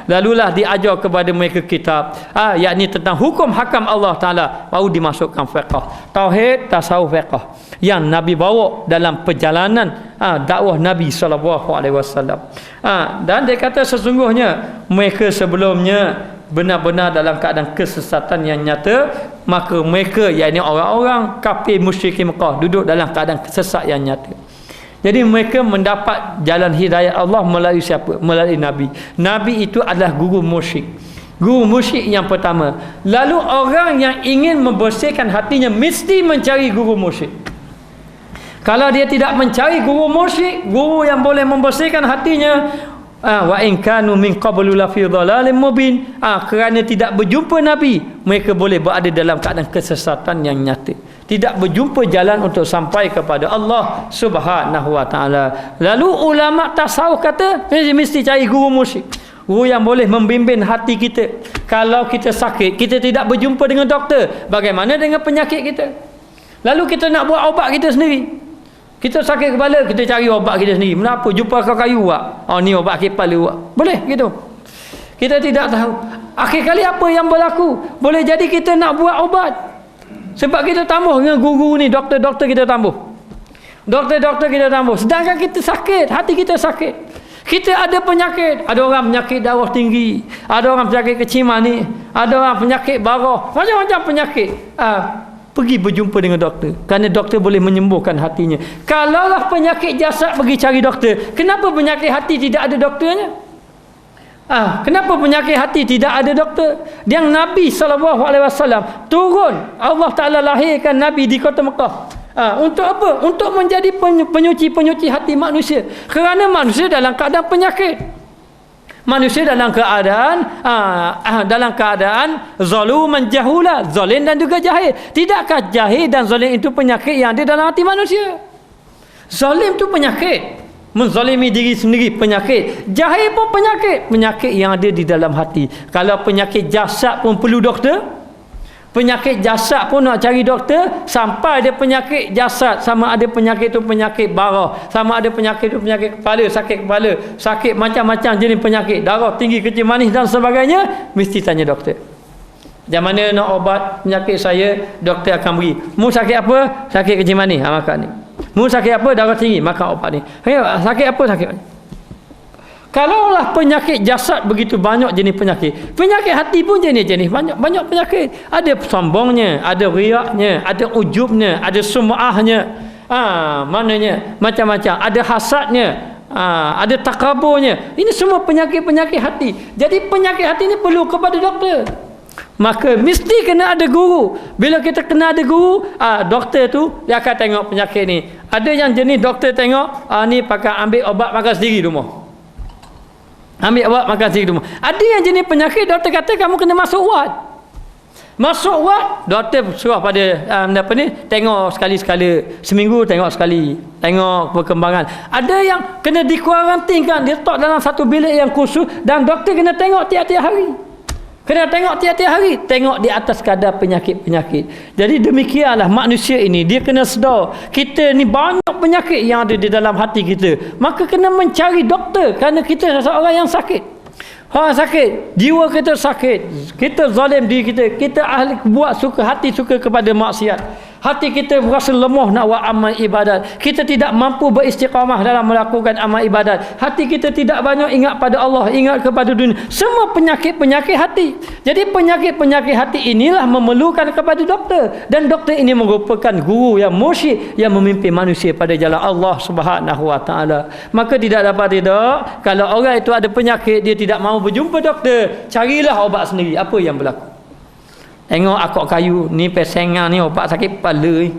Lalulah diajar kepada mereka kitab, yakni tentang hukum hakam Allah Ta'ala, baru dimasukkan fiqh. Tauhid, tasawuf, fiqh yang Nabi bawa dalam perjalanan dakwah Nabi SAW. Dan dia kata sesungguhnya mereka sebelumnya benar-benar dalam keadaan kesesatan yang nyata, maka mereka, yakni orang-orang kafir musyrikin Mekah, duduk dalam keadaan sesat yang nyata. Jadi mereka mendapat jalan hidayah Allah melalui siapa? Melalui Nabi. Nabi itu adalah guru musyrik. Guru musyrik yang pertama. Lalu orang yang ingin membersihkan hatinya mesti mencari guru musyrik. Kalau dia tidak mencari guru musyrik, guru yang boleh membersihkan hatinya, wa in kanu min qablu la fi dhalalin mubin, kerana tidak berjumpa Nabi, mereka boleh berada dalam keadaan kesesatan yang nyata, tidak berjumpa jalan untuk sampai kepada Allah Subhanahu wa Ta'ala. Lalu ulama tasawuf kata mesti cari guru musyrik, guru yang boleh membimbing hati kita. Kalau kita sakit, kita tidak berjumpa dengan doktor, bagaimana dengan penyakit kita? Lalu kita nak buat ubat kita sendiri. Kita sakit kepala, kita cari ubat kita sendiri. Kenapa? Jumpa kau kayu buat. Oh, ni ubat sakit kepala buat. Boleh gitu? Kita tidak tahu. Akhir kali apa yang berlaku? Boleh jadi kita nak buat ubat. Sebab kita tambah dengan guru ni, doktor-doktor kita tambah. Doktor-doktor kita tambah. Sedangkan kita sakit, hati kita sakit. Kita ada penyakit. Ada orang penyakit darah tinggi. Ada orang penyakit kecil manis. Ada orang penyakit barah. Macam-macam penyakit. Pergi berjumpa dengan doktor. Kerana doktor boleh menyembuhkan hatinya. Kalaulah penyakit jasad pergi cari doktor, kenapa penyakit hati tidak ada doktornya? Kenapa penyakit hati tidak ada doktor? Yang Nabi SAW turun, Allah Ta'ala lahirkan Nabi di kota Mekah. Untuk apa? Untuk menjadi penyuci-penyuci hati manusia. Kerana manusia dalam keadaan penyakit. Manusia dalam keadaan zaluman jahula, zalim dan juga jahil. Tidakkah jahil dan zalim itu penyakit yang ada dalam hati manusia? Zalim itu penyakit, menzalimi diri sendiri penyakit. Jahil pun penyakit, penyakit yang ada di dalam hati. Kalau penyakit jasad pun perlu doktor. Penyakit jasad pun nak cari doktor. Sampai ada penyakit jasad, sama ada penyakit tu penyakit barah, sama ada penyakit tu penyakit kepala, sakit macam-macam jenis penyakit, darah tinggi, kecil manis dan sebagainya, mesti tanya doktor. Macam mana nak ubat penyakit saya, doktor akan beri. Mu sakit apa? Sakit kecil manis, makan ni. Mu sakit apa? Darah tinggi, makan ubat ni. Sakit apa? Sakit manis. Kalaulah penyakit jasad begitu banyak jenis penyakit, penyakit hati pun jenis-jenis banyak penyakit. Ada sombongnya, ada riaknya, ada ujubnya, ada sum'ahnya, maknanya macam-macam. Ada hasadnya, ada takaburnya. Ini semua penyakit-penyakit hati. Jadi penyakit hati ini perlu kepada doktor. Maka mesti kena ada guru. Bila kita kena ada guru, doktor tu dia akan tengok penyakit ni. Ada yang jenis doktor tengok, ni pakai ambil obat makan sendiri rumah. Ambil ubat makan sendiri rumah. Ada yang jenis penyakit doktor kata kamu kena masuk wad. Masuk wad, doktor suruh pada tengok sekali-sekala, seminggu tengok sekali, tengok perkembangan. Ada yang kena dikuarantinkan, dia letak dalam satu bilik yang khusus dan doktor kena tengok tiap-tiap hari. Kena tengok tiap-tiap hari, tengok di atas kadar penyakit-penyakit. Jadi demikianlah manusia ini, dia kena sedar kita ni banyak penyakit yang ada di dalam hati kita. Maka kena mencari doktor, kerana kita seorang yang sakit. Orang sakit, jiwa kita sakit, kita zalim diri kita, kita ahli buat suka, hati suka kepada maksiat. Hati kita berasa lemah nak buat amal ibadat. Kita tidak mampu beristiqamah dalam melakukan amal ibadat. Hati kita tidak banyak ingat pada Allah, ingat kepada dunia. Semua penyakit-penyakit hati. Jadi penyakit-penyakit hati inilah memerlukan kepada doktor. Dan doktor ini merupakan guru yang mursyid yang memimpin manusia pada jalan Allah Subhanahu Wa Taala. Maka tidak dapat tidak, kalau orang itu ada penyakit, dia tidak mahu berjumpa doktor, carilah ubat sendiri. Apa yang berlaku? Tengok akok kayu ni, pesengan ni obat sakit kepala ni.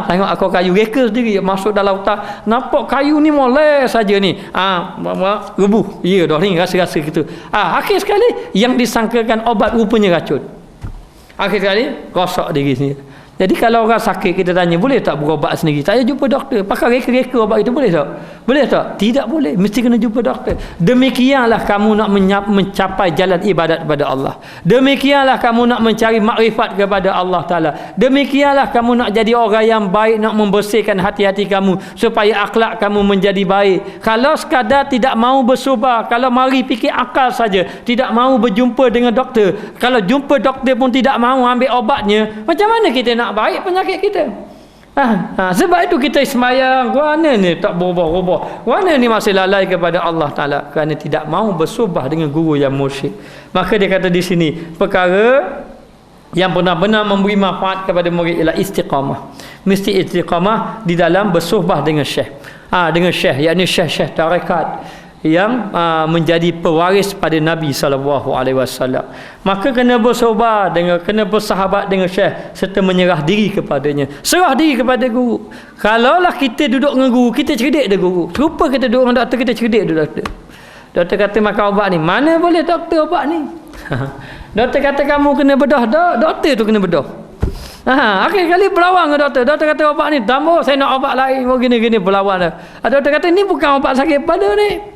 Tengok akok kayu reka sendiri masuk dalam otak. Nampak kayu ni molek saja ni. Rebuh. Ya dah ni rasa-rasa gitu. Akhir sekali yang disangkakan obat rupanya racun. Akhir sekali rosak diri sendiri. Jadi kalau orang sakit kita tanya, boleh tak berubat sendiri? Tak payah jumpa doktor. Pakai reka-reka obat itu boleh tak? Boleh tak? Tidak boleh. Mesti kena jumpa doktor. Demikianlah kamu nak mencapai jalan ibadat kepada Allah. Demikianlah kamu nak mencari makrifat kepada Allah Ta'ala. Demikianlah kamu nak jadi orang yang baik, nak membersihkan hati-hati kamu supaya akhlak kamu menjadi baik. Kalau sekadar tidak mahu bersubar, kalau mari fikir akal saja, tidak mahu berjumpa dengan doktor, kalau jumpa doktor pun tidak mahu ambil obatnya, macam mana kita nak baik penyakit kita? Sebab itu kita sembahyang, kerana ni tak berubah-ubah, kerana ni masih lalai kepada Allah Ta'ala, kerana tidak mahu bersubah dengan guru yang mursyid. Maka dia kata di sini, perkara yang benar-benar memberi manfaat kepada murid ialah istiqamah. Mesti istiqamah di dalam bersuhbah dengan syekh. Dengan syekh, yakni syekh-syekh tarekat yang menjadi pewaris pada Nabi SAW. Maka kena bersobar dengan, kena bersahabat dengan syekh serta menyerah diri kepadanya. Serah diri kepada guru. Kalaulah kita duduk dengan guru, kita cerdik dengan guru. Serupa kita duduk dengan doktor, kita cerdik dengan doktor. Doktor kata makan ubat ni, mana boleh doktor ubat ni? Doktor kata kamu kena bedah, doktor tu kena bedah. Akhir kali berlawan dengan doktor. Doktor kata obat ni tambah, saya nak obat lain, gini-gini berlawan dah. Doktor kata ni bukan obat sakit kepala ni.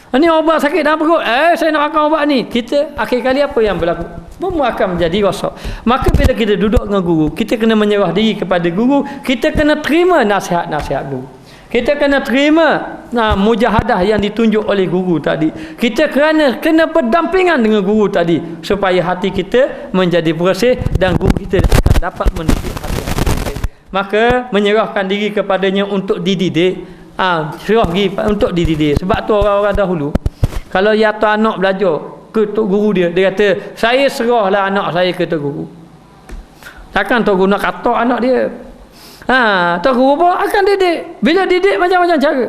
Ini obat sakit dalam perut. Saya nak makan ubat ni. Kita akhir kali apa yang berlaku? Semua akan menjadi rosak. Maka bila kita duduk dengan guru, kita kena menyerah diri kepada guru. Kita kena terima nasihat-nasihat guru. Kita kena terima mujahadah yang ditunjuk oleh guru tadi. Kita kena berdampingan dengan guru tadi supaya hati kita menjadi bersih dan guru kita akan dapat mendidik hati kita. Maka menyerahkan diri kepadanya untuk dididik. Serah diri untuk dididik. Sebab tu orang-orang dahulu kalau ya tu anak belajar ke tok guru dia kata, saya serahlah anak saya ke tok guru. Takkan tok guru nak kata anak dia. Tok guru pun akan didik. Bila didik macam-macam cara.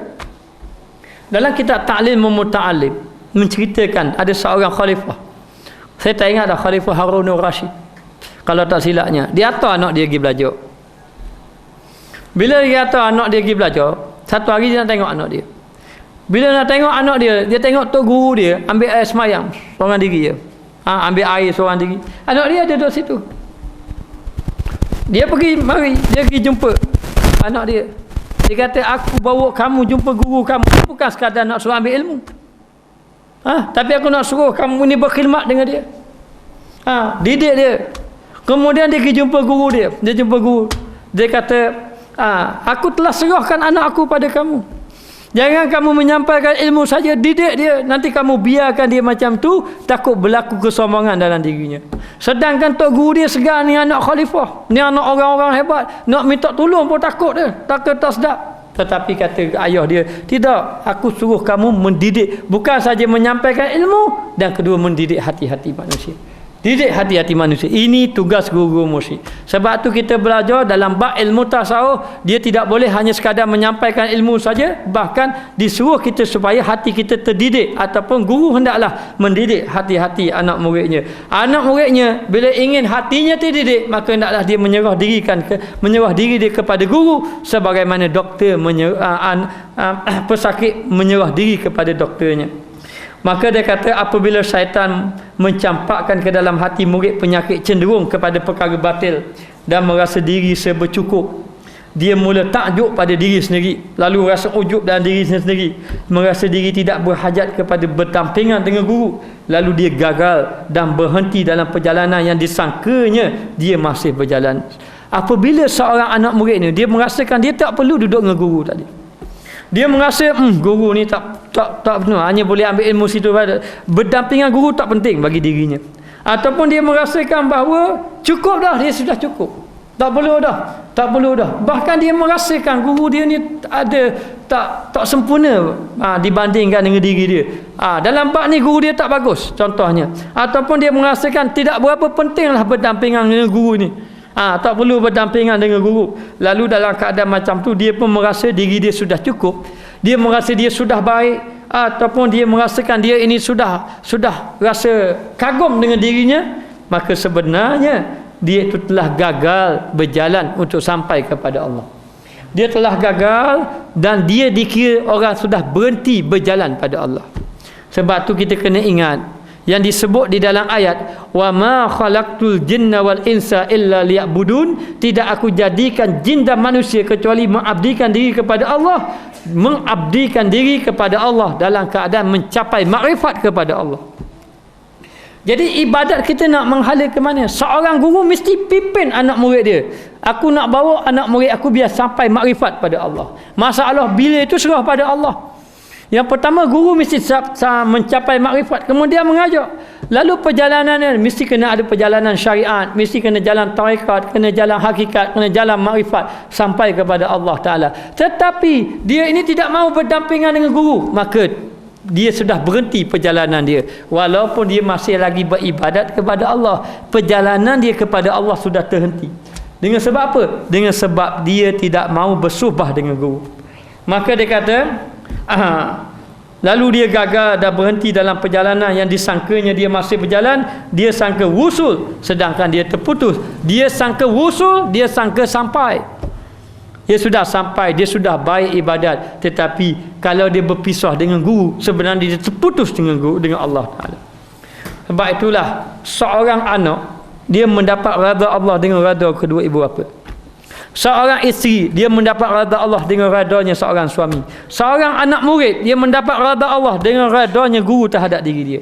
Dalam kitab Ta'lim Muta'allim menceritakan ada seorang khalifah. Saya tak ingat dah, Khalifah Harunur Rasyid. Kalau tak silapnya, dia hantar anak dia pergi belajar. Bila dia hantar anak dia pergi belajar, satu hari dia nak tengok anak dia. Bila nak tengok anak dia tengok tok guru dia ambil air semayang seorang diri je. Ambil air seorang diri. Anak dia ada duduk situ. Dia pergi jumpa anak dia. Dia kata, aku bawa kamu jumpa guru kamu bukan sekadar nak suruh ambil ilmu. Tapi aku nak suruh kamu ni berkhidmat dengan dia. Didik dia. Kemudian dia pergi jumpa guru dia. Dia jumpa guru. Dia kata, aku telah serahkan anak aku pada kamu. Jangan kamu menyampaikan ilmu saja, didik dia. Nanti kamu biarkan dia macam tu, takut berlaku kesombongan dalam dirinya. Sedangkan tok guru dia segar ni anak khalifah, ni anak orang-orang hebat, nak minta tolong pun takut dia, takut tak sedap. Tetapi kata ayah dia, tidak, aku suruh kamu mendidik, bukan saja menyampaikan ilmu, dan kedua mendidik hati-hati manusia. Didik hati-hati manusia. Ini tugas guru mursyid. Sebab tu kita belajar dalam bab ilmu tasawuf, dia tidak boleh hanya sekadar menyampaikan ilmu saja, bahkan disuruh kita supaya hati kita terdidik, ataupun guru hendaklah mendidik hati-hati anak muridnya. Anak muridnya bila ingin hatinya terdidik, maka hendaklah dia menyerah diri dia kepada guru, sebagaimana doktor pesakit menyerah diri kepada doktornya. Maka dia kata, apabila syaitan mencampakkan ke dalam hati murid penyakit cenderung kepada perkara batil dan merasa diri serba cukup, dia mula takjub pada diri sendiri, lalu rasa ujub dalam diri sendiri, merasa diri tidak berhajat kepada berdampingan dengan guru, lalu dia gagal dan berhenti dalam perjalanan yang disangkanya dia masih berjalan. Apabila seorang anak murid ni dia merasakan dia tak perlu duduk dengan guru tadi, dia merasa guru ni tak benar, hanya boleh ambil ilmu situ, berdampingan guru tak penting bagi dirinya, ataupun dia merasakan bahawa cukup dah, dia sudah cukup, tak perlu dah, bahkan dia merasakan guru dia ni ada tak sempurna dibandingkan dengan diri dia. Dalam bab ni guru dia tak bagus contohnya, ataupun dia merasakan tidak berapa pentinglah berdampingan dengan guru ni, tak perlu berdampingan dengan guru. Lalu dalam keadaan macam tu, dia pun merasa diri dia sudah cukup, dia merasa dia sudah baik, ataupun dia merasakan dia ini sudah rasa kagum dengan dirinya, maka sebenarnya dia itu telah gagal berjalan untuk sampai kepada Allah. Dia telah gagal dan dia dikira orang sudah berhenti berjalan pada Allah. Sebab tu kita kena ingat yang disebut di dalam ayat, wa ma khalaqtul jinna wal insa illa liya'budun, tidak aku jadikan jin dan manusia kecuali mengabdikan diri kepada Allah, mengabdikan diri kepada Allah dalam keadaan mencapai makrifat kepada Allah. Jadi ibadat kita nak menghala ke mana? Seorang guru mesti pimpin anak murid dia. Aku nak bawa anak murid aku biar sampai makrifat pada Allah. Masalah bila itu serah pada Allah. Yang pertama, guru mesti mencapai makrifat, kemudian mengajar. Lalu perjalanannya mesti kena ada perjalanan syariat, mesti kena jalan tarekat, kena jalan hakikat, kena jalan makrifat sampai kepada Allah Ta'ala. Tetapi dia ini tidak mahu berdampingan dengan guru, maka dia sudah berhenti perjalanan dia. Walaupun dia masih lagi beribadat kepada Allah, perjalanan dia kepada Allah sudah terhenti. Dengan sebab apa? Dengan sebab dia tidak mahu bersuhbah dengan guru. Maka dia kata, lalu dia gagal dan berhenti dalam perjalanan yang disangkanya dia masih berjalan. Dia sangka wusul, sedangkan dia terputus. Dia sangka wusul, dia sangka sampai. Dia sudah sampai, dia sudah baik ibadat, tetapi kalau dia berpisah dengan guru, sebenarnya dia terputus dengan guru, dengan Allah Ta'ala. Sebab itulah seorang anak, dia mendapat redha Allah dengan redha kedua ibu bapa. Seorang isteri dia mendapat redha Allah dengan redanya seorang suami. Seorang anak murid dia mendapat redha Allah dengan redanya guru terhadap diri dia.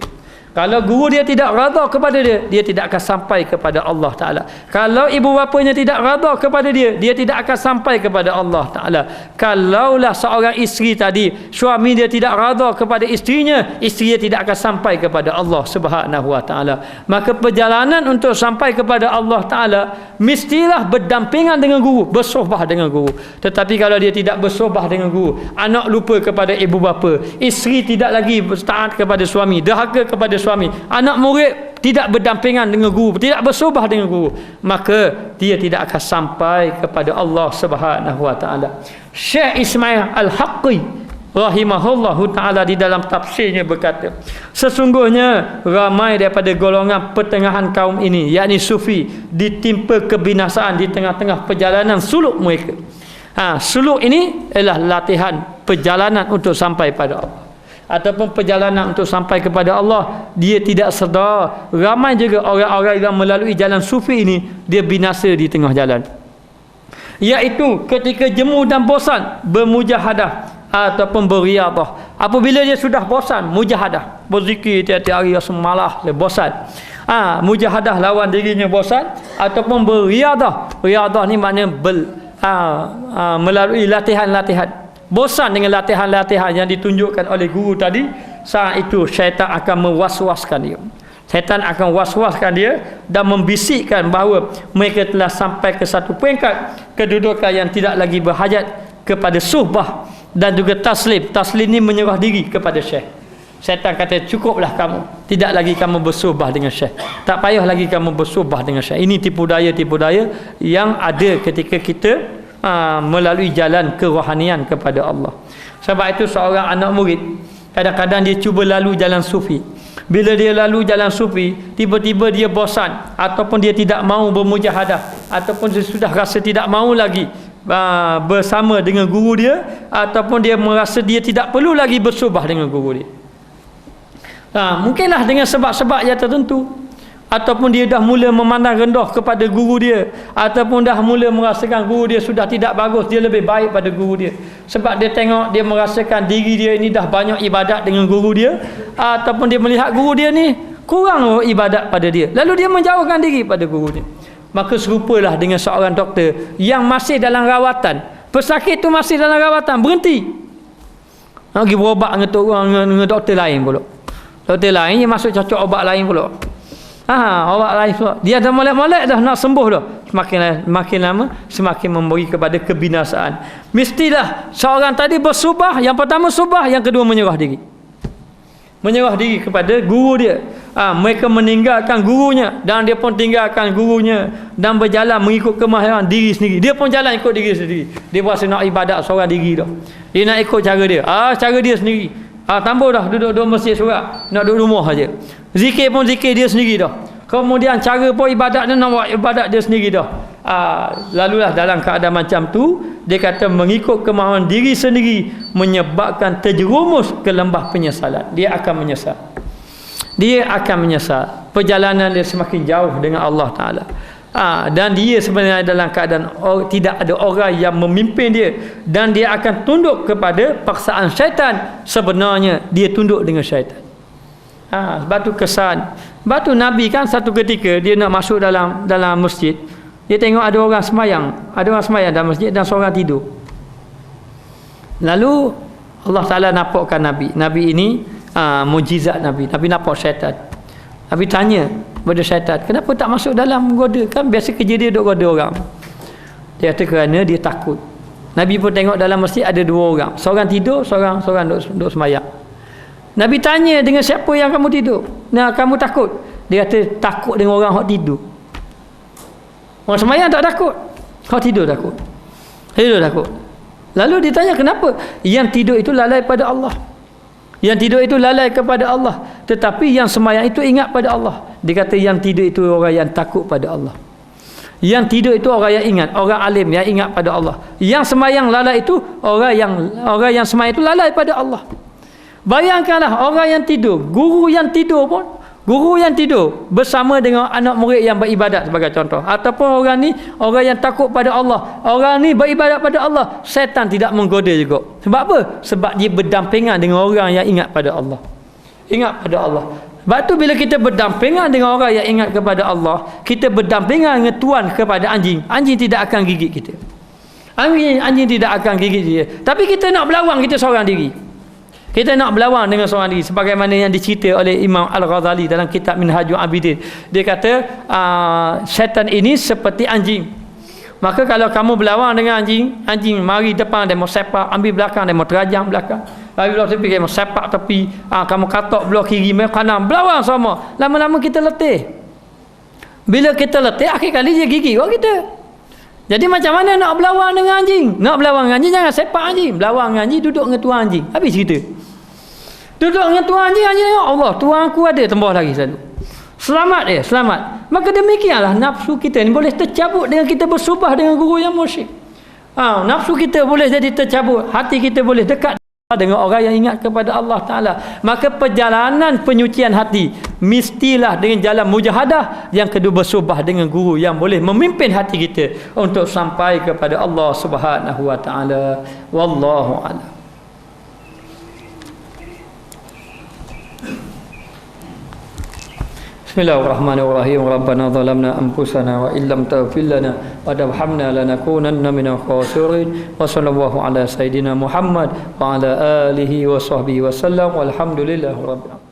Kalau guru dia tidak redha kepada dia, dia tidak akan sampai kepada Allah Ta'ala. Kalau ibu bapanya tidak redha kepada dia, dia tidak akan sampai kepada Allah Ta'ala. Kalaulah seorang isteri tadi, suami dia tidak redha kepada isterinya, isteri dia tidak akan sampai kepada Allah Subhanahu Wa Ta'ala. Maka perjalanan untuk sampai kepada Allah Ta'ala mestilah berdampingan dengan guru, bersohbah dengan guru. Tetapi kalau dia tidak bersohbah dengan guru, anak lupa kepada ibu bapa, isteri tidak lagi taat kepada suami, derhaka kepada suami, anak murid tidak berdampingan dengan guru, tidak bersohbah dengan guru, maka dia tidak akan sampai kepada Allah Subhanahu Wa Ta'ala. Syekh Ismail Al-Haqqi rahimahullahu ta'ala di dalam tafsirnya berkata, sesungguhnya ramai daripada golongan pertengahan kaum ini, yakni sufi, ditimpa kebinasaan di tengah-tengah perjalanan suluk mereka. Suluk ini ialah latihan perjalanan untuk sampai pada Allah, ataupun perjalanan untuk sampai kepada Allah. Dia tidak sedar ramai juga orang-orang yang melalui jalan sufi ini, dia binasa di tengah jalan, iaitu ketika jemu dan bosan bermujahadah ataupun berriyadhah. Apabila dia sudah bosan, mujahadah, berzikir tiap-tiap hari semalah, dia bosan, mujahadah lawan dirinya bosan, ataupun berriyadhah. Riyadhah ni maknanya melalui latihan-latihan. Bosan dengan latihan-latihan yang ditunjukkan oleh guru tadi, saat itu syaitan akan mewaswaskan dia. Syaitan akan waswaskan dia dan membisikkan bahawa mereka telah sampai ke satu peringkat kedudukan yang tidak lagi berhajat kepada suhbah dan juga taslim. Taslim ni menyerah diri kepada syekh. Syaitan kata, cukuplah kamu, tidak lagi kamu bersuhbah dengan syekh, tak payah lagi kamu bersuhbah dengan syekh. Ini tipu daya yang ada ketika kita melalui jalan kerohanian kepada Allah. Sebab itu seorang anak murid kadang-kadang dia cuba lalu jalan sufi. Bila dia lalu jalan sufi, tiba-tiba dia bosan, ataupun dia tidak mahu bermujahadah, ataupun dia sudah rasa tidak mahu lagi bersama dengan guru dia, ataupun dia merasa dia tidak perlu lagi bersuhbah dengan guru dia. Mungkinlah dengan sebab-sebab yang tertentu, ataupun dia dah mula memandang rendah kepada guru dia, ataupun dah mula merasakan guru dia sudah tidak bagus, dia lebih baik pada guru dia. Sebab dia tengok, dia merasakan diri dia ini dah banyak ibadat dengan guru dia, ataupun dia melihat guru dia ni kurang ibadat pada dia, lalu dia menjauhkan diri pada guru dia. Maka serupalah dengan seorang doktor yang masih dalam rawatan, pesakit tu masih dalam rawatan, berhenti pergi berobat dengan doktor lain pula. Doktor lain yang masuk cocok obat lain pula. Obat lain pula. Dia dah molek-molek dah nak sembuh dah. Makin lama semakin memberi kepada kebinasaan. Mestilah seorang tadi bersubah, yang pertama subah, yang kedua menyerah diri. Menyerah diri kepada guru dia. Mereka meninggalkan gurunya dan dia pun tinggalkan gurunya dan berjalan mengikut kemahiran diri sendiri. Dia pun jalan ikut diri sendiri. Dia berasa nak ibadat seorang diri dah. Dia nak ikut cara dia. Cara dia sendiri. Tambah dah duduk masjid surat, nak duduk rumah saja. Zikir pun zikir dia sendiri dah. Kemudian cara pun ibadat dia, nak buat ibadat dia sendiri dah. Lalulah dalam keadaan macam tu, dia kata mengikut kemahuan diri sendiri menyebabkan terjerumus ke lembah penyesalan. Dia akan menyesal. Dia akan menyesal. Perjalanan dia semakin jauh dengan Allah Ta'ala. Dan dia sebenarnya dalam keadaan tidak ada orang yang memimpin dia, dan dia akan tunduk kepada paksaan syaitan. Sebenarnya dia tunduk dengan syaitan. Sebab tu kesan. Sebab tu Nabi kan satu ketika dia nak masuk dalam masjid, dia tengok ada orang semayang dalam masjid dan seorang tidur. Lalu Allah Ta'ala nampakkan Nabi ini mujizat Nabi nampak syaitan. Nabi tanya kepada syaitan, kenapa tak masuk dalam goda? Kan biasa kerja dia duduk goda orang. Dia kata kerana dia takut. Nabi pun tengok dalam masjid ada dua orang, seorang tidur, seorang duduk semayang. Nabi tanya, dengan siapa yang kamu tidur? Kamu takut? Dia kata takut dengan orang yang tidur. Orang semayang tak takut, orang tidur takut. Lalu ditanya kenapa? Yang tidur itu lalai pada Allah. Yang tidur itu lalai kepada Allah, tetapi yang semayang itu ingat pada Allah. Dia kata yang tidur itu orang yang takut pada Allah. Yang tidur itu orang yang ingat, orang alim yang ingat pada Allah. Yang semayang lalai itu orang yang semayang itu lalai pada Allah. Bayangkanlah orang yang tidur, guru yang tidur pun Guru yang tidur bersama dengan anak murid yang beribadat sebagai contoh. Ataupun orang ni orang yang takut pada Allah. Orang ni beribadat pada Allah. Syaitan tidak menggoda juga. Sebab apa? Sebab dia berdampingan dengan orang yang ingat pada Allah. Ingat pada Allah. Sebab tu bila kita berdampingan dengan orang yang ingat kepada Allah, kita berdampingan dengan tuan kepada anjing. Anjing tidak akan gigit kita. Anjing tidak akan gigit dia. Tapi kita nak berlawan kita seorang diri. Kita nak berlawan dengan seorang diri sebagaimana yang dicerita oleh Imam Al-Ghazali dalam kitab Minhajul Abidin. Dia kata syaitan ini seperti anjing. Maka kalau kamu berlawan dengan anjing, anjing mari depan dia mau sepak, ambil belakang dia mau terajang belakang. Lalu belah tepi dia mau sepak tepi, kamu katok belah kiri belah kanan, berlawan sama. Lama-lama kita letih. Bila kita letih, akhir kali dia gigit orang kita. Jadi macam mana nak berlawan dengan anjing? Nak berlawan dengan anjing jangan sepak anjing. Berlawan dengan anjing duduk dengan tuan anjing. Habis cerita. Duduk dengan tuan anjing, anjing tengok Allah, tuan aku ada tembah lagi selalu. Selamat dia, selamat. Maka demikianlah nafsu kita ni boleh tercabut dengan kita bersubah dengan guru yang musyrik. Nafsu kita boleh jadi tercabut, hati kita boleh dekat dengan orang yang ingat kepada Allah Ta'ala. Maka perjalanan penyucian hati mestilah dengan jalan mujahadah. Yang kedua bersubah dengan guru yang boleh memimpin hati kita untuk sampai kepada Allah Subhanahu Wa Ta'ala. Wallahu a'lam. Bismillahirrahmanirrahim. Rabbana zalamna anfusana wa illam taghfir lana wa tarhamna lanakunanna minal khasirin. Wa sallallahu ala sayidina Muhammad wa ala alihi wa sahbihi wa sallam. Walhamdulillahirabbil alamin.